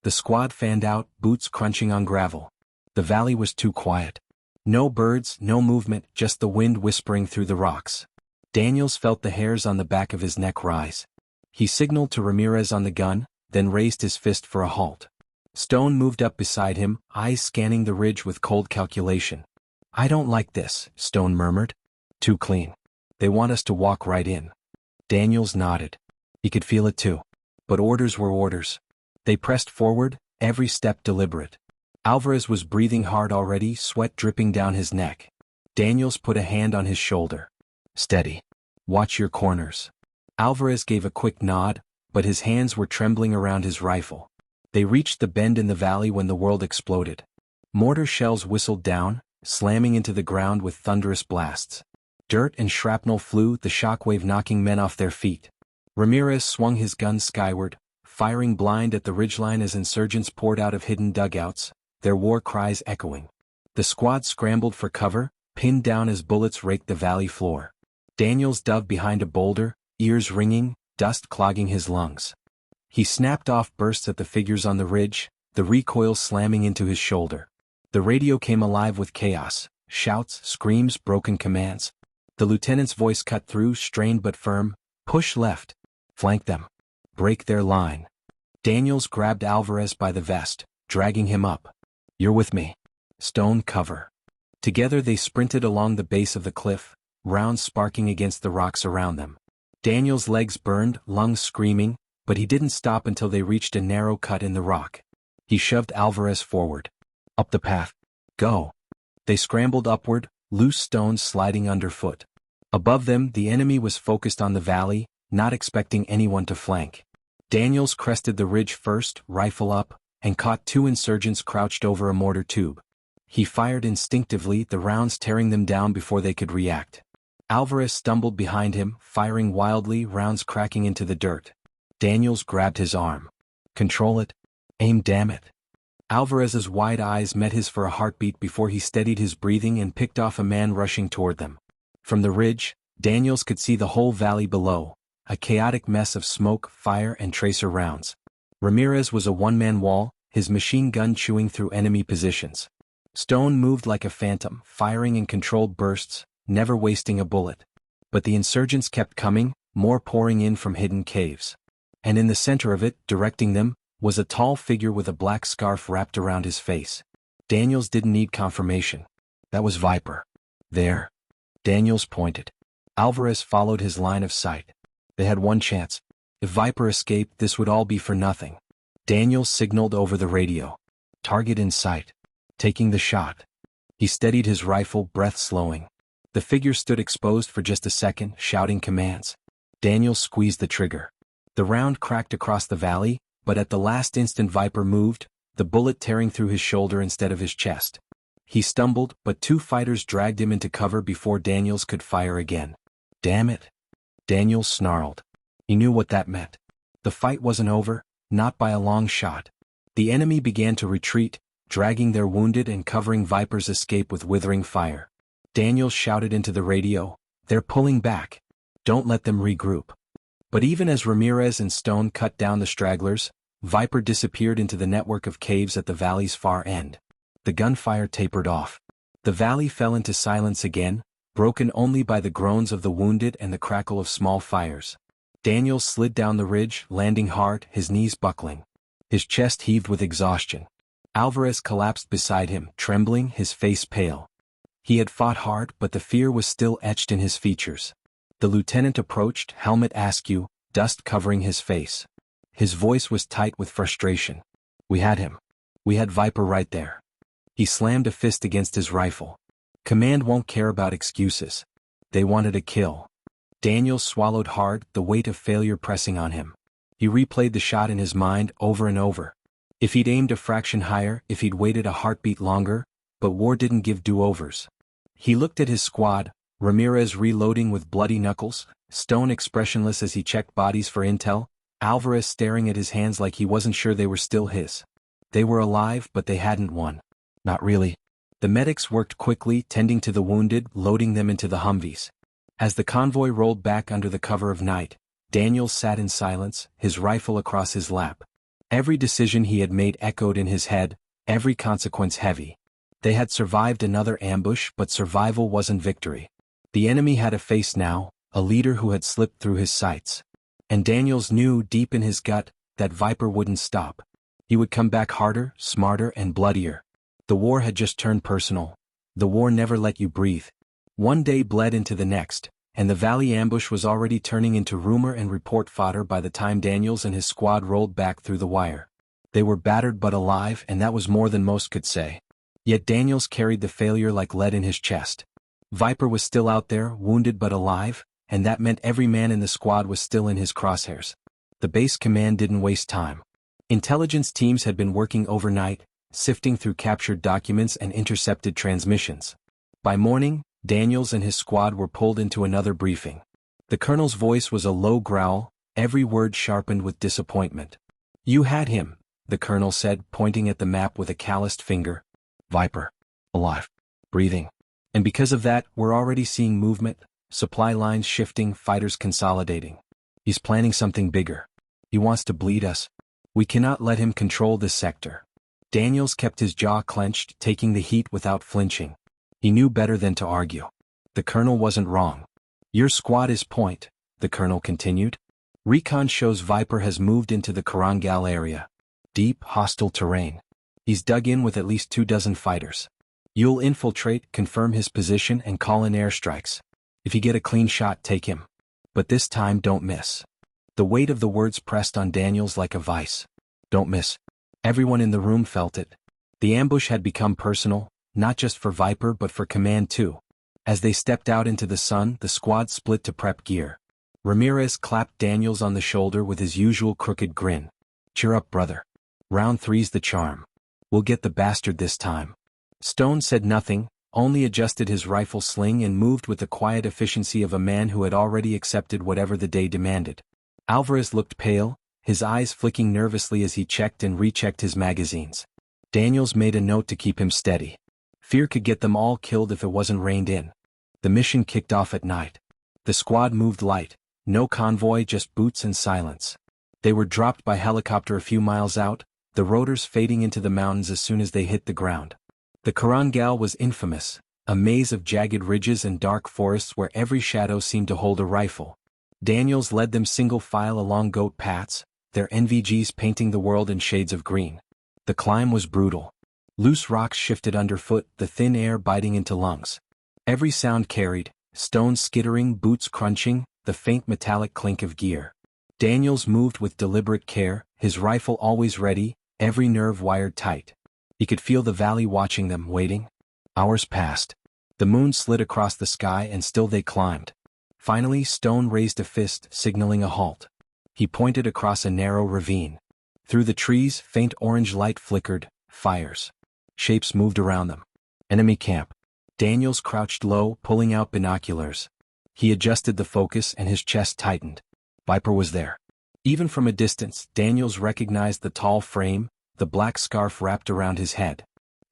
The squad fanned out, boots crunching on gravel. The valley was too quiet. No birds, no movement, just the wind whispering through the rocks. Daniels felt the hairs on the back of his neck rise. He signaled to Ramirez on the gun, then raised his fist for a halt. Stone moved up beside him, eyes scanning the ridge with cold calculation. "I don't like this," Stone murmured. "Too clean. They want us to walk right in." Daniels nodded. He could feel it too. But orders were orders. They pressed forward, every step deliberate. Alvarez was breathing hard already, sweat dripping down his neck. Daniels put a hand on his shoulder. "Steady. Watch your corners." Alvarez gave a quick nod, but his hands were trembling around his rifle. They reached the bend in the valley when the world exploded. Mortar shells whistled down, slamming into the ground with thunderous blasts. Dirt and shrapnel flew, the shockwave knocking men off their feet. Ramirez swung his gun skyward, firing blind at the ridgeline as insurgents poured out of hidden dugouts, their war cries echoing. The squad scrambled for cover, pinned down as bullets raked the valley floor. Daniels dove behind a boulder, ears ringing, dust clogging his lungs. He snapped off bursts at the figures on the ridge, the recoil slamming into his shoulder. The radio came alive with chaos, shouts, screams, broken commands. The lieutenant's voice cut through, strained but firm: "Push left. Flank them. Break their line." Daniels grabbed Alvarez by the vest, dragging him up. "You're with me. Stone, cover." Together they sprinted along the base of the cliff, rounds sparking against the rocks around them. Daniels' legs burned, lungs screaming, but he didn't stop until they reached a narrow cut in the rock. He shoved Alvarez forward. "Up the path. Go." They scrambled upward, loose stones sliding underfoot. Above them the enemy was focused on the valley, not expecting anyone to flank. Daniels crested the ridge first, rifle up, and caught 2 insurgents crouched over a mortar tube. He fired instinctively, the rounds tearing them down before they could react. Alvarez stumbled behind him, firing wildly, rounds cracking into the dirt. Daniels grabbed his arm. "Control it. Aim, damn it." Alvarez's wide eyes met his for a heartbeat before he steadied his breathing and picked off a man rushing toward them. From the ridge, Daniels could see the whole valley below, a chaotic mess of smoke, fire, and tracer rounds. Ramirez was a one-man wall, his machine gun chewing through enemy positions. Stone moved like a phantom, firing in controlled bursts, never wasting a bullet. But the insurgents kept coming, more pouring in from hidden caves. And in the center of it, directing them, was a tall figure with a black scarf wrapped around his face. Daniels didn't need confirmation. That was Viper. There. Daniels pointed. Alvarez followed his line of sight. They had one chance. If Viper escaped, this would all be for nothing. Daniels signaled over the radio. Target in sight. Taking the shot. He steadied his rifle, breath slowing. The figure stood exposed for just a second, shouting commands. Daniels squeezed the trigger. The round cracked across the valley, but at the last instant Viper moved, the bullet tearing through his shoulder instead of his chest. He stumbled, but two fighters dragged him into cover before Daniels could fire again. Damn it. Daniels snarled. He knew what that meant. The fight wasn't over, not by a long shot. The enemy began to retreat, dragging their wounded and covering Viper's escape with withering fire. Daniels shouted into the radio, "They're pulling back. Don't let them regroup." But even as Ramirez and Stone cut down the stragglers, Viper disappeared into the network of caves at the valley's far end. The gunfire tapered off. The valley fell into silence again, broken only by the groans of the wounded and the crackle of small fires. Daniels slid down the ridge, landing hard, his knees buckling. His chest heaved with exhaustion. Alvarez collapsed beside him, trembling, his face pale. He had fought hard, but the fear was still etched in his features. The lieutenant approached, helmet askew, dust covering his face. His voice was tight with frustration. "We had him. We had Viper right there." He slammed a fist against his rifle. Command won't care about excuses. They wanted a kill. Daniels swallowed hard, the weight of failure pressing on him. He replayed the shot in his mind over and over. If he'd aimed a fraction higher, if he'd waited a heartbeat longer, but war didn't give do-overs. He looked at his squad, Ramirez reloading with bloody knuckles, Stone expressionless as he checked bodies for intel, Alvarez staring at his hands like he wasn't sure they were still his. They were alive, but they hadn't won. Not really. The medics worked quickly, tending to the wounded, loading them into the Humvees. As the convoy rolled back under the cover of night, Daniels sat in silence, his rifle across his lap. Every decision he had made echoed in his head, every consequence heavy. They had survived another ambush, but survival wasn't victory. The enemy had a face now, a leader who had slipped through his sights. And Daniels knew deep in his gut that Viper wouldn't stop. He would come back harder, smarter, and bloodier. The war had just turned personal. The war never let you breathe. One day bled into the next, and the valley ambush was already turning into rumor and report fodder by the time Daniels and his squad rolled back through the wire. They were battered but alive, and that was more than most could say. Yet Daniels carried the failure like lead in his chest. Viper was still out there, wounded but alive, and that meant every man in the squad was still in his crosshairs. The base command didn't waste time. Intelligence teams had been working overnight, sifting through captured documents and intercepted transmissions. By morning, Daniels and his squad were pulled into another briefing. The colonel's voice was a low growl, every word sharpened with disappointment. "You had him," the colonel said, pointing at the map with a calloused finger. "Viper. Alive. Breathing. And because of that, we're already seeing movement, supply lines shifting, fighters consolidating. He's planning something bigger. He wants to bleed us. We cannot let him control this sector." Daniels kept his jaw clenched, taking the heat without flinching. He knew better than to argue. The colonel wasn't wrong. "Your squad is point," the colonel continued. "Recon shows Viper has moved into the Karangal area. Deep, hostile terrain. He's dug in with at least 24 fighters. You'll infiltrate, confirm his position, and call in airstrikes. If you get a clean shot, take him. But this time don't miss." The weight of the words pressed on Daniels like a vice. Don't miss. Everyone in the room felt it. The ambush had become personal, not just for Viper but for command too. As they stepped out into the sun, the squad split to prep gear. Ramirez clapped Daniels on the shoulder with his usual crooked grin. "Cheer up, brother. Round 3's the charm. We'll get the bastard this time." Stone said nothing, only adjusted his rifle sling and moved with the quiet efficiency of a man who had already accepted whatever the day demanded. Alvarez looked pale, his eyes flicking nervously as he checked and rechecked his magazines. Daniels made a note to keep him steady. Fear could get them all killed if it wasn't reined in. The mission kicked off at night. The squad moved light, no convoy, just boots and silence. They were dropped by helicopter a few miles out, the rotors fading into the mountains as soon as they hit the ground. The Karangal was infamous, a maze of jagged ridges and dark forests where every shadow seemed to hold a rifle. Daniels led them single file along goat paths, their NVGs painting the world in shades of green. The climb was brutal. Loose rocks shifted underfoot, the thin air biting into lungs. Every sound carried, stones skittering, boots crunching, the faint metallic clink of gear. Daniels moved with deliberate care, his rifle always ready, every nerve wired tight. He could feel the valley watching them, waiting. Hours passed. The moon slid across the sky and still they climbed. Finally, Stone raised a fist, signaling a halt. He pointed across a narrow ravine. Through the trees, faint orange light flickered, fires. Shapes moved around them. Enemy camp. Daniels crouched low, pulling out binoculars. He adjusted the focus and his chest tightened. Viper was there. Even from a distance, Daniels recognized the tall frame, the black scarf wrapped around his head.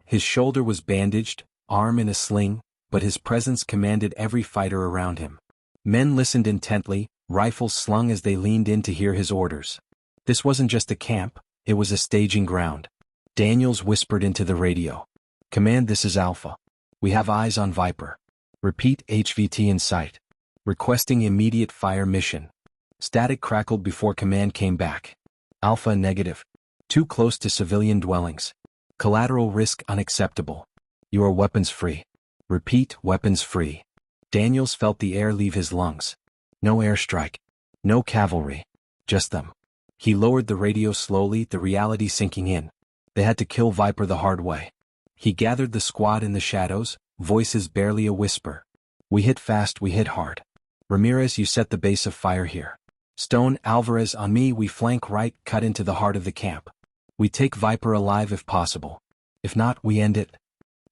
His shoulder was bandaged, arm in a sling, but his presence commanded every fighter around him. Men listened intently, rifles slung as they leaned in to hear his orders. This wasn't just a camp, it was a staging ground. Daniels whispered into the radio. "Command, this is Alpha. We have eyes on Viper. Repeat, HVT in sight. Requesting immediate fire mission." Static crackled before command came back. "Alpha negative. Too close to civilian dwellings. Collateral risk unacceptable. You are weapons free. Repeat, weapons free." Daniels felt the air leave his lungs. No airstrike. No cavalry. Just them. He lowered the radio slowly, the reality sinking in. They had to kill Viper the hard way. He gathered the squad in the shadows, voices barely a whisper. "We hit fast, we hit hard. Ramirez, you set the base of fire here. Stone, Alvarez, on me, we flank right, cut into the heart of the camp. We take Viper alive if possible. If not, we end it."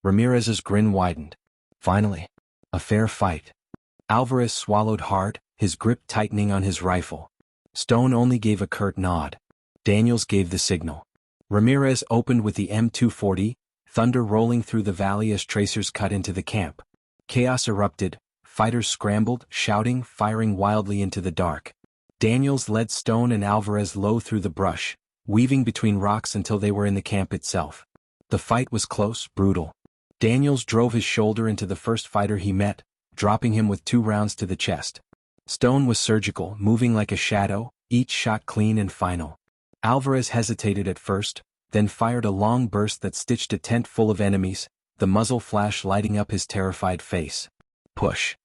Ramirez's grin widened. Finally. A fair fight. Alvarez swallowed hard, his grip tightening on his rifle. Stone only gave a curt nod. Daniels gave the signal. Ramirez opened with the M240, thunder rolling through the valley as tracers cut into the camp. Chaos erupted, fighters scrambled, shouting, firing wildly into the dark. Daniels led Stone and Alvarez low through the brush, weaving between rocks until they were in the camp itself. The fight was close, brutal. Daniels drove his shoulder into the first fighter he met, dropping him with 2 rounds to the chest. Stone was surgical, moving like a shadow, each shot clean and final. Alvarez hesitated at first, then fired a long burst that stitched a tent full of enemies, the muzzle flash lighting up his terrified face. "Push."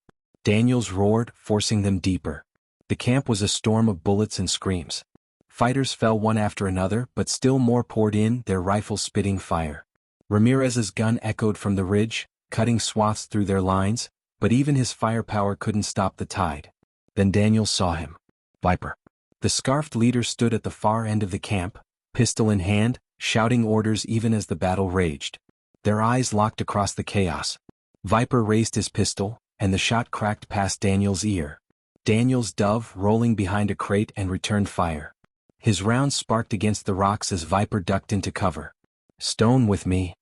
Daniels roared, forcing them deeper. The camp was a storm of bullets and screams. Fighters fell one after another, but still more poured in, their rifles spitting fire. Ramirez's gun echoed from the ridge, cutting swaths through their lines, but even his firepower couldn't stop the tide. Then Daniels saw him. Viper. The scarfed leader stood at the far end of the camp, pistol in hand, shouting orders even as the battle raged. Their eyes locked across the chaos. Viper raised his pistol, and the shot cracked past Daniels' ear. Daniels dove, rolling behind a crate and returned fire. His round sparked against the rocks as Viper ducked into cover. "Stone with me,"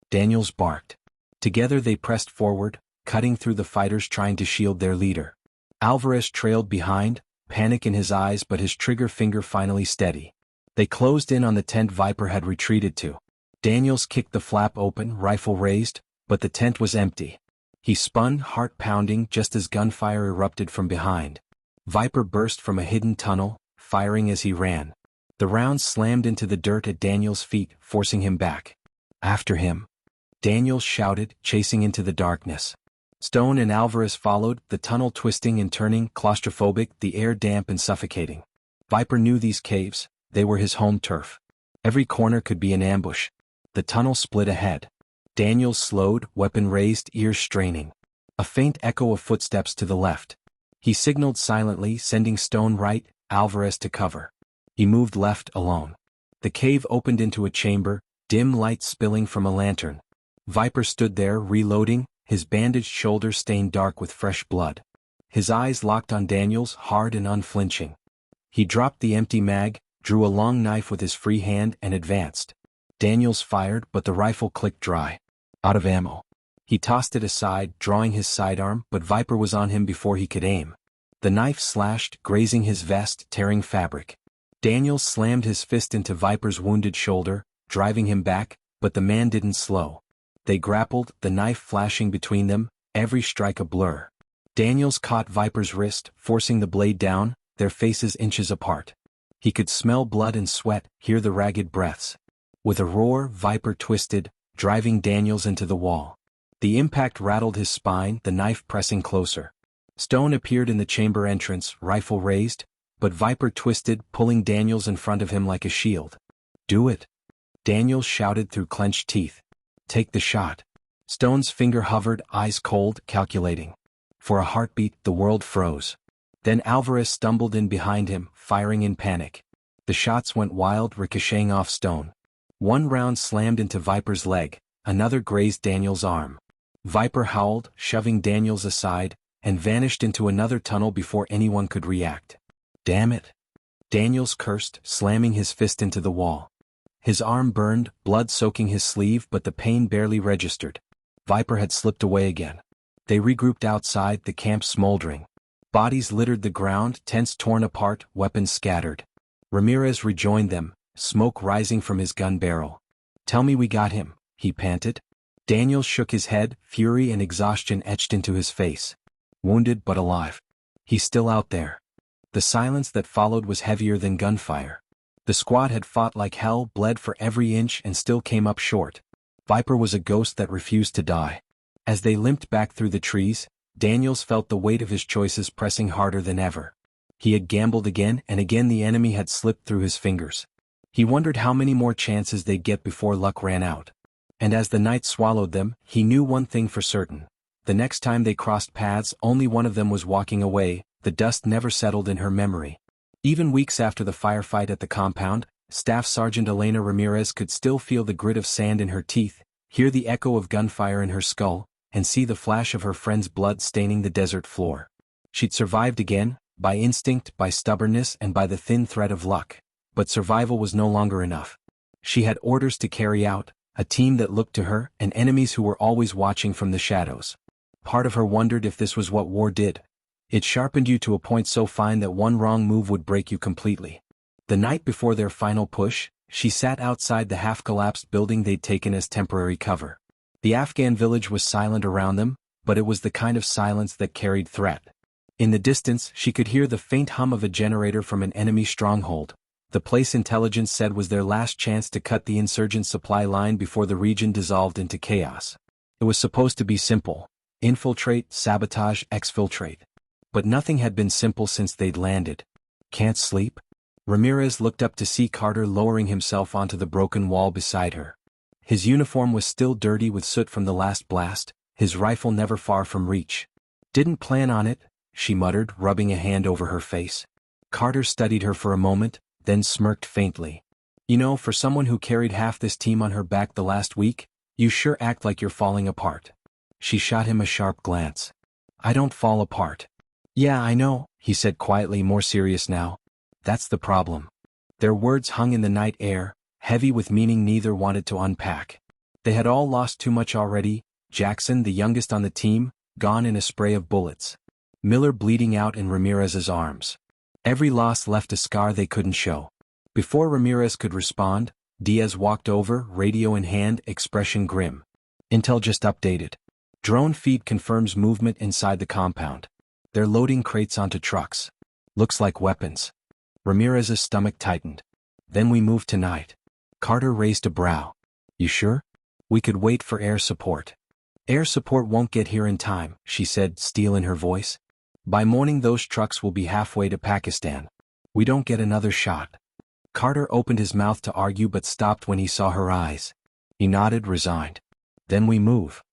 Daniels barked. Together they pressed forward, cutting through the fighters trying to shield their leader. Alvarez trailed behind, panic in his eyes but his trigger finger finally steady. They closed in on the tent Viper had retreated to. Daniels kicked the flap open, rifle raised, but the tent was empty. He spun, heart pounding, just as gunfire erupted from behind. Viper burst from a hidden tunnel, firing as he ran. The rounds slammed into the dirt at Daniels' feet, forcing him back. "After him!" Daniels shouted, chasing into the darkness. Stone and Alvarez followed, the tunnel twisting and turning, claustrophobic, the air damp and suffocating. Viper knew these caves, they were his home turf. Every corner could be an ambush. The tunnel split ahead. Daniels slowed, weapon raised, ears straining. A faint echo of footsteps to the left. He signaled silently, sending Stone right, Alvarez to cover. He moved left, alone. The cave opened into a chamber, dim light spilling from a lantern. Viper stood there, reloading, his bandaged shoulder stained dark with fresh blood. His eyes locked on Daniels, hard and unflinching. He dropped the empty mag, drew a long knife with his free hand and advanced. Daniels fired, but the rifle clicked dry. Out of ammo. He tossed it aside, drawing his sidearm, but Viper was on him before he could aim. The knife slashed, grazing his vest, tearing fabric. Daniels slammed his fist into Viper's wounded shoulder, driving him back, but the man didn't slow. They grappled, the knife flashing between them, every strike a blur. Daniels caught Viper's wrist, forcing the blade down, their faces inches apart. He could smell blood and sweat, hear the ragged breaths. With a roar, Viper twisted, driving Daniels into the wall. The impact rattled his spine, the knife pressing closer. Stone appeared in the chamber entrance, rifle raised, but Viper twisted, pulling Daniels in front of him like a shield. "Do it!" Daniels shouted through clenched teeth. "Take the shot." Stone's finger hovered, eyes cold, calculating. For a heartbeat, the world froze. Then Alvarez stumbled in behind him, firing in panic. The shots went wild, ricocheting off Stone. One round slammed into Viper's leg, another grazed Daniels' arm. Viper howled, shoving Daniels aside, and vanished into another tunnel before anyone could react. "Damn it!" Daniels cursed, slamming his fist into the wall. His arm burned, blood soaking his sleeve, but the pain barely registered. Viper had slipped away again. They regrouped outside, the camp smoldering. Bodies littered the ground, tents torn apart, weapons scattered. Ramirez rejoined them, smoke rising from his gun barrel. "Tell me we got him," he panted. Daniels shook his head, fury and exhaustion etched into his face. "Wounded but alive. He's still out there." The silence that followed was heavier than gunfire. The squad had fought like hell, bled for every inch, and still came up short. Viper was a ghost that refused to die. As they limped back through the trees, Daniels felt the weight of his choices pressing harder than ever. He had gambled again, and again the enemy had slipped through his fingers. He wondered how many more chances they'd get before luck ran out. And as the night swallowed them, he knew one thing for certain. The next time they crossed paths, only one of them was walking away. The dust never settled in her memory. Even weeks after the firefight at the compound, Staff Sergeant Elena Ramirez could still feel the grit of sand in her teeth, hear the echo of gunfire in her skull, and see the flash of her friend's blood staining the desert floor. She'd survived again, by instinct, by stubbornness, and by the thin thread of luck. But survival was no longer enough. She had orders to carry out, a team that looked to her, and enemies who were always watching from the shadows. Part of her wondered if this was what war did. It sharpened you to a point so fine that one wrong move would break you completely. The night before their final push, she sat outside the half-collapsed building they'd taken as temporary cover. The Afghan village was silent around them, but it was the kind of silence that carried threat. In the distance, she could hear the faint hum of a generator from an enemy stronghold. The place intelligence said was their last chance to cut the insurgent supply line before the region dissolved into chaos. It was supposed to be simple: infiltrate, sabotage, exfiltrate. But nothing had been simple since they'd landed. "Can't sleep?" Ramirez looked up to see Carter lowering himself onto the broken wall beside her. His uniform was still dirty with soot from the last blast, his rifle never far from reach. "Didn't plan on it," she muttered, rubbing a hand over her face. Carter studied her for a moment, then smirked faintly. "You know, for someone who carried half this team on her back the last week, you sure act like you're falling apart." She shot him a sharp glance. "I don't fall apart." "Yeah, I know," he said quietly, more serious now. "That's the problem." Their words hung in the night air, heavy with meaning neither wanted to unpack. They had all lost too much already. Jackson, the youngest on the team, gone in a spray of bullets. Miller bleeding out in Ramirez's arms. Every loss left a scar they couldn't show. Before Ramirez could respond, Diaz walked over, radio in hand, expression grim. "Intel just updated. Drone feed confirms movement inside the compound. They're loading crates onto trucks. Looks like weapons." Ramirez's stomach tightened. "Then we move tonight." Carter raised a brow. "You sure? We could wait for air support." "Air support won't get here in time," she said, steel in her voice. "By morning those trucks will be halfway to Pakistan. We don't get another shot." Carter opened his mouth to argue but stopped when he saw her eyes. He nodded, resigned. "Then we move."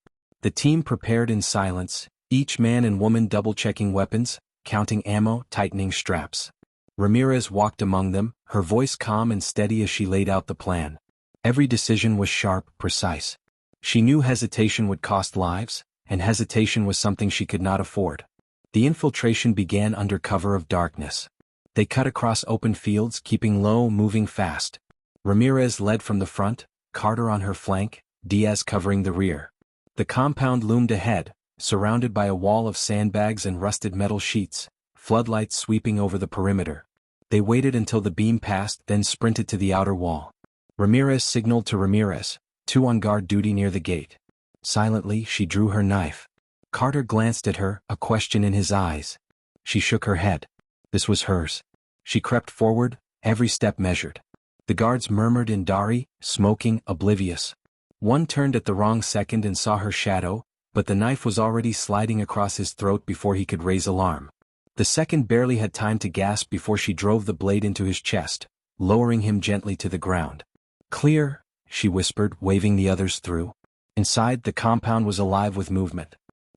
The team prepared in silence, each man and woman double-checking weapons, counting ammo, tightening straps. Ramirez walked among them, her voice calm and steady as she laid out the plan. Every decision was sharp, precise. She knew hesitation would cost lives, and hesitation was something she could not afford. The infiltration began under cover of darkness. They cut across open fields, keeping low, moving fast. Ramirez led from the front, Carter on her flank, Diaz covering the rear. The compound loomed ahead, surrounded by a wall of sandbags and rusted metal sheets, floodlights sweeping over the perimeter. They waited until the beam passed, then sprinted to the outer wall. Ramirez signaled to Ramirez, two on guard duty near the gate. Silently, she drew her knife. Carter glanced at her, a question in his eyes. She shook her head. This was hers. She crept forward, every step measured. The guards murmured in Dari, smoking, oblivious. One turned at the wrong second and saw her shadow, but the knife was already sliding across his throat before he could raise alarm. The second barely had time to gasp before she drove the blade into his chest, lowering him gently to the ground. "Clear," she whispered, waving the others through. Inside, the compound was alive with movement.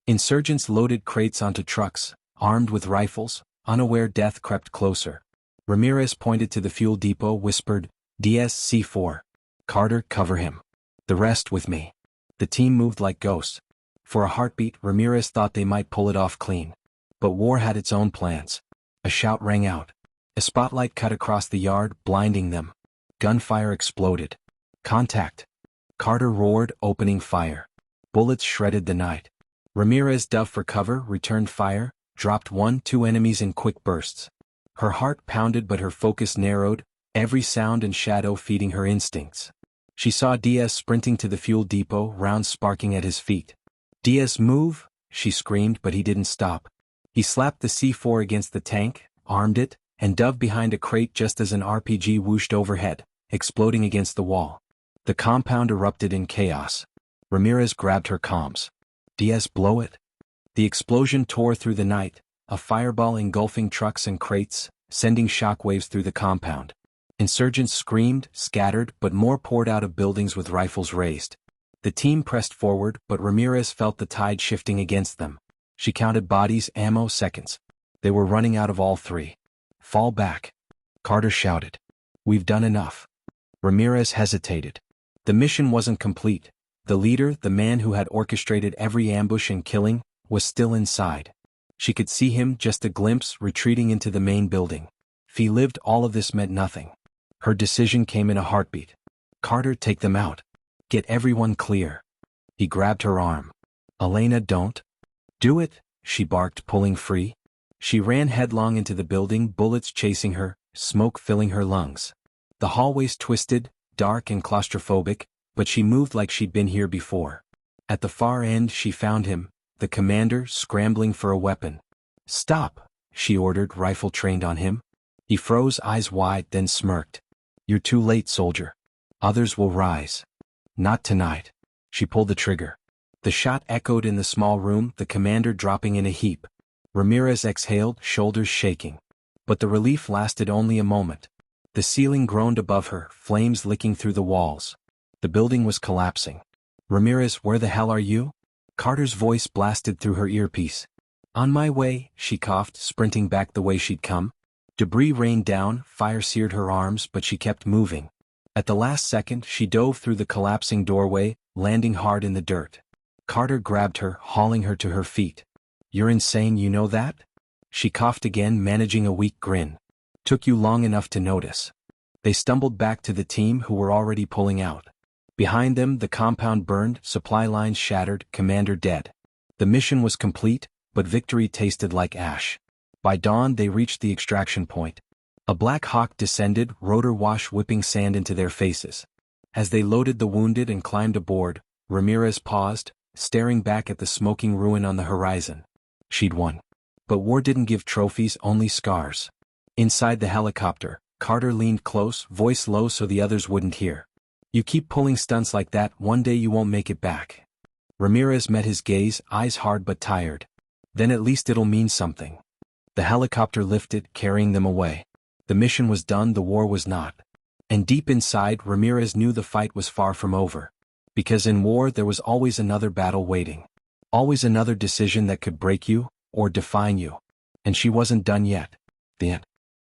Insurgents loaded crates onto trucks, armed with rifles. Unaware, death crept closer. Ramirez pointed to the fuel depot, whispered, "DSC-4. Carter, cover him. The rest with me." The team moved like ghosts. For a heartbeat, Ramirez thought they might pull it off clean. But war had its own plans. A shout rang out. A spotlight cut across the yard, blinding them. Gunfire exploded. "Contact!" Carter roared, opening fire. Bullets shredded the night. Ramirez dove for cover, returned fire, dropped 1-2 enemies in quick bursts. Her heart pounded but her focus narrowed, every sound and shadow feeding her instincts. She saw Diaz sprinting to the fuel depot, rounds sparking at his feet. "Diaz, move!" she screamed, but he didn't stop. He slapped the C4 against the tank, armed it, and dove behind a crate just as an RPG whooshed overhead, exploding against the wall. The compound erupted in chaos. Ramirez grabbed her comms. "Diaz, blow it." The explosion tore through the night, a fireball engulfing trucks and crates, sending shockwaves through the compound. Insurgents screamed, scattered, but more poured out of buildings with rifles raised. The team pressed forward, but Ramirez felt the tide shifting against them. She counted bodies, ammo, seconds. They were running out of all three. "Fall back," Carter shouted. "We've done enough." Ramirez hesitated. The mission wasn't complete. The leader, the man who had orchestrated every ambush and killing, was still inside. She could see him, just a glimpse, retreating into the main building. If he lived, all of this meant nothing. Her decision came in a heartbeat. "Carter, take them out. Get everyone clear." He grabbed her arm. "Elena, don't." "Do it," she barked, pulling free. She ran headlong into the building, bullets chasing her, smoke filling her lungs. The hallways twisted, dark and claustrophobic, but she moved like she'd been here before. At the far end she found him, the commander, scrambling for a weapon. "Stop," she ordered, rifle trained on him. He froze, eyes wide, then smirked. "You're too late, soldier. Others will rise." "Not tonight." She pulled the trigger. The shot echoed in the small room, the commander dropping in a heap. Ramirez exhaled, shoulders shaking. But the relief lasted only a moment. The ceiling groaned above her, flames licking through the walls. The building was collapsing. "Ramirez, where the hell are you?" Carter's voice blasted through her earpiece. "On my way," she coughed, sprinting back the way she'd come. Debris rained down, fire seared her arms, but she kept moving. At the last second, she dove through the collapsing doorway, landing hard in the dirt. Carter grabbed her, hauling her to her feet. "You're insane, you know that?" She coughed again, managing a weak grin. "Took you long enough to notice." They stumbled back to the team, who were already pulling out. Behind them, the compound burned, supply lines shattered, commander dead. The mission was complete, but victory tasted like ash. By dawn, they reached the extraction point. A Black Hawk descended, rotor wash whipping sand into their faces. As they loaded the wounded and climbed aboard, Ramirez paused, staring back at the smoking ruin on the horizon. She'd won. But war didn't give trophies, only scars. Inside the helicopter, Carter leaned close, voice low so the others wouldn't hear. "You keep pulling stunts like that, one day you won't make it back." Ramirez met his gaze, eyes hard but tired. "Then at least it'll mean something." The helicopter lifted, carrying them away. The mission was done, the war was not. And deep inside, Ramirez knew the fight was far from over. Because in war there was always another battle waiting. Always another decision that could break you, or define you. And she wasn't done yet. The end.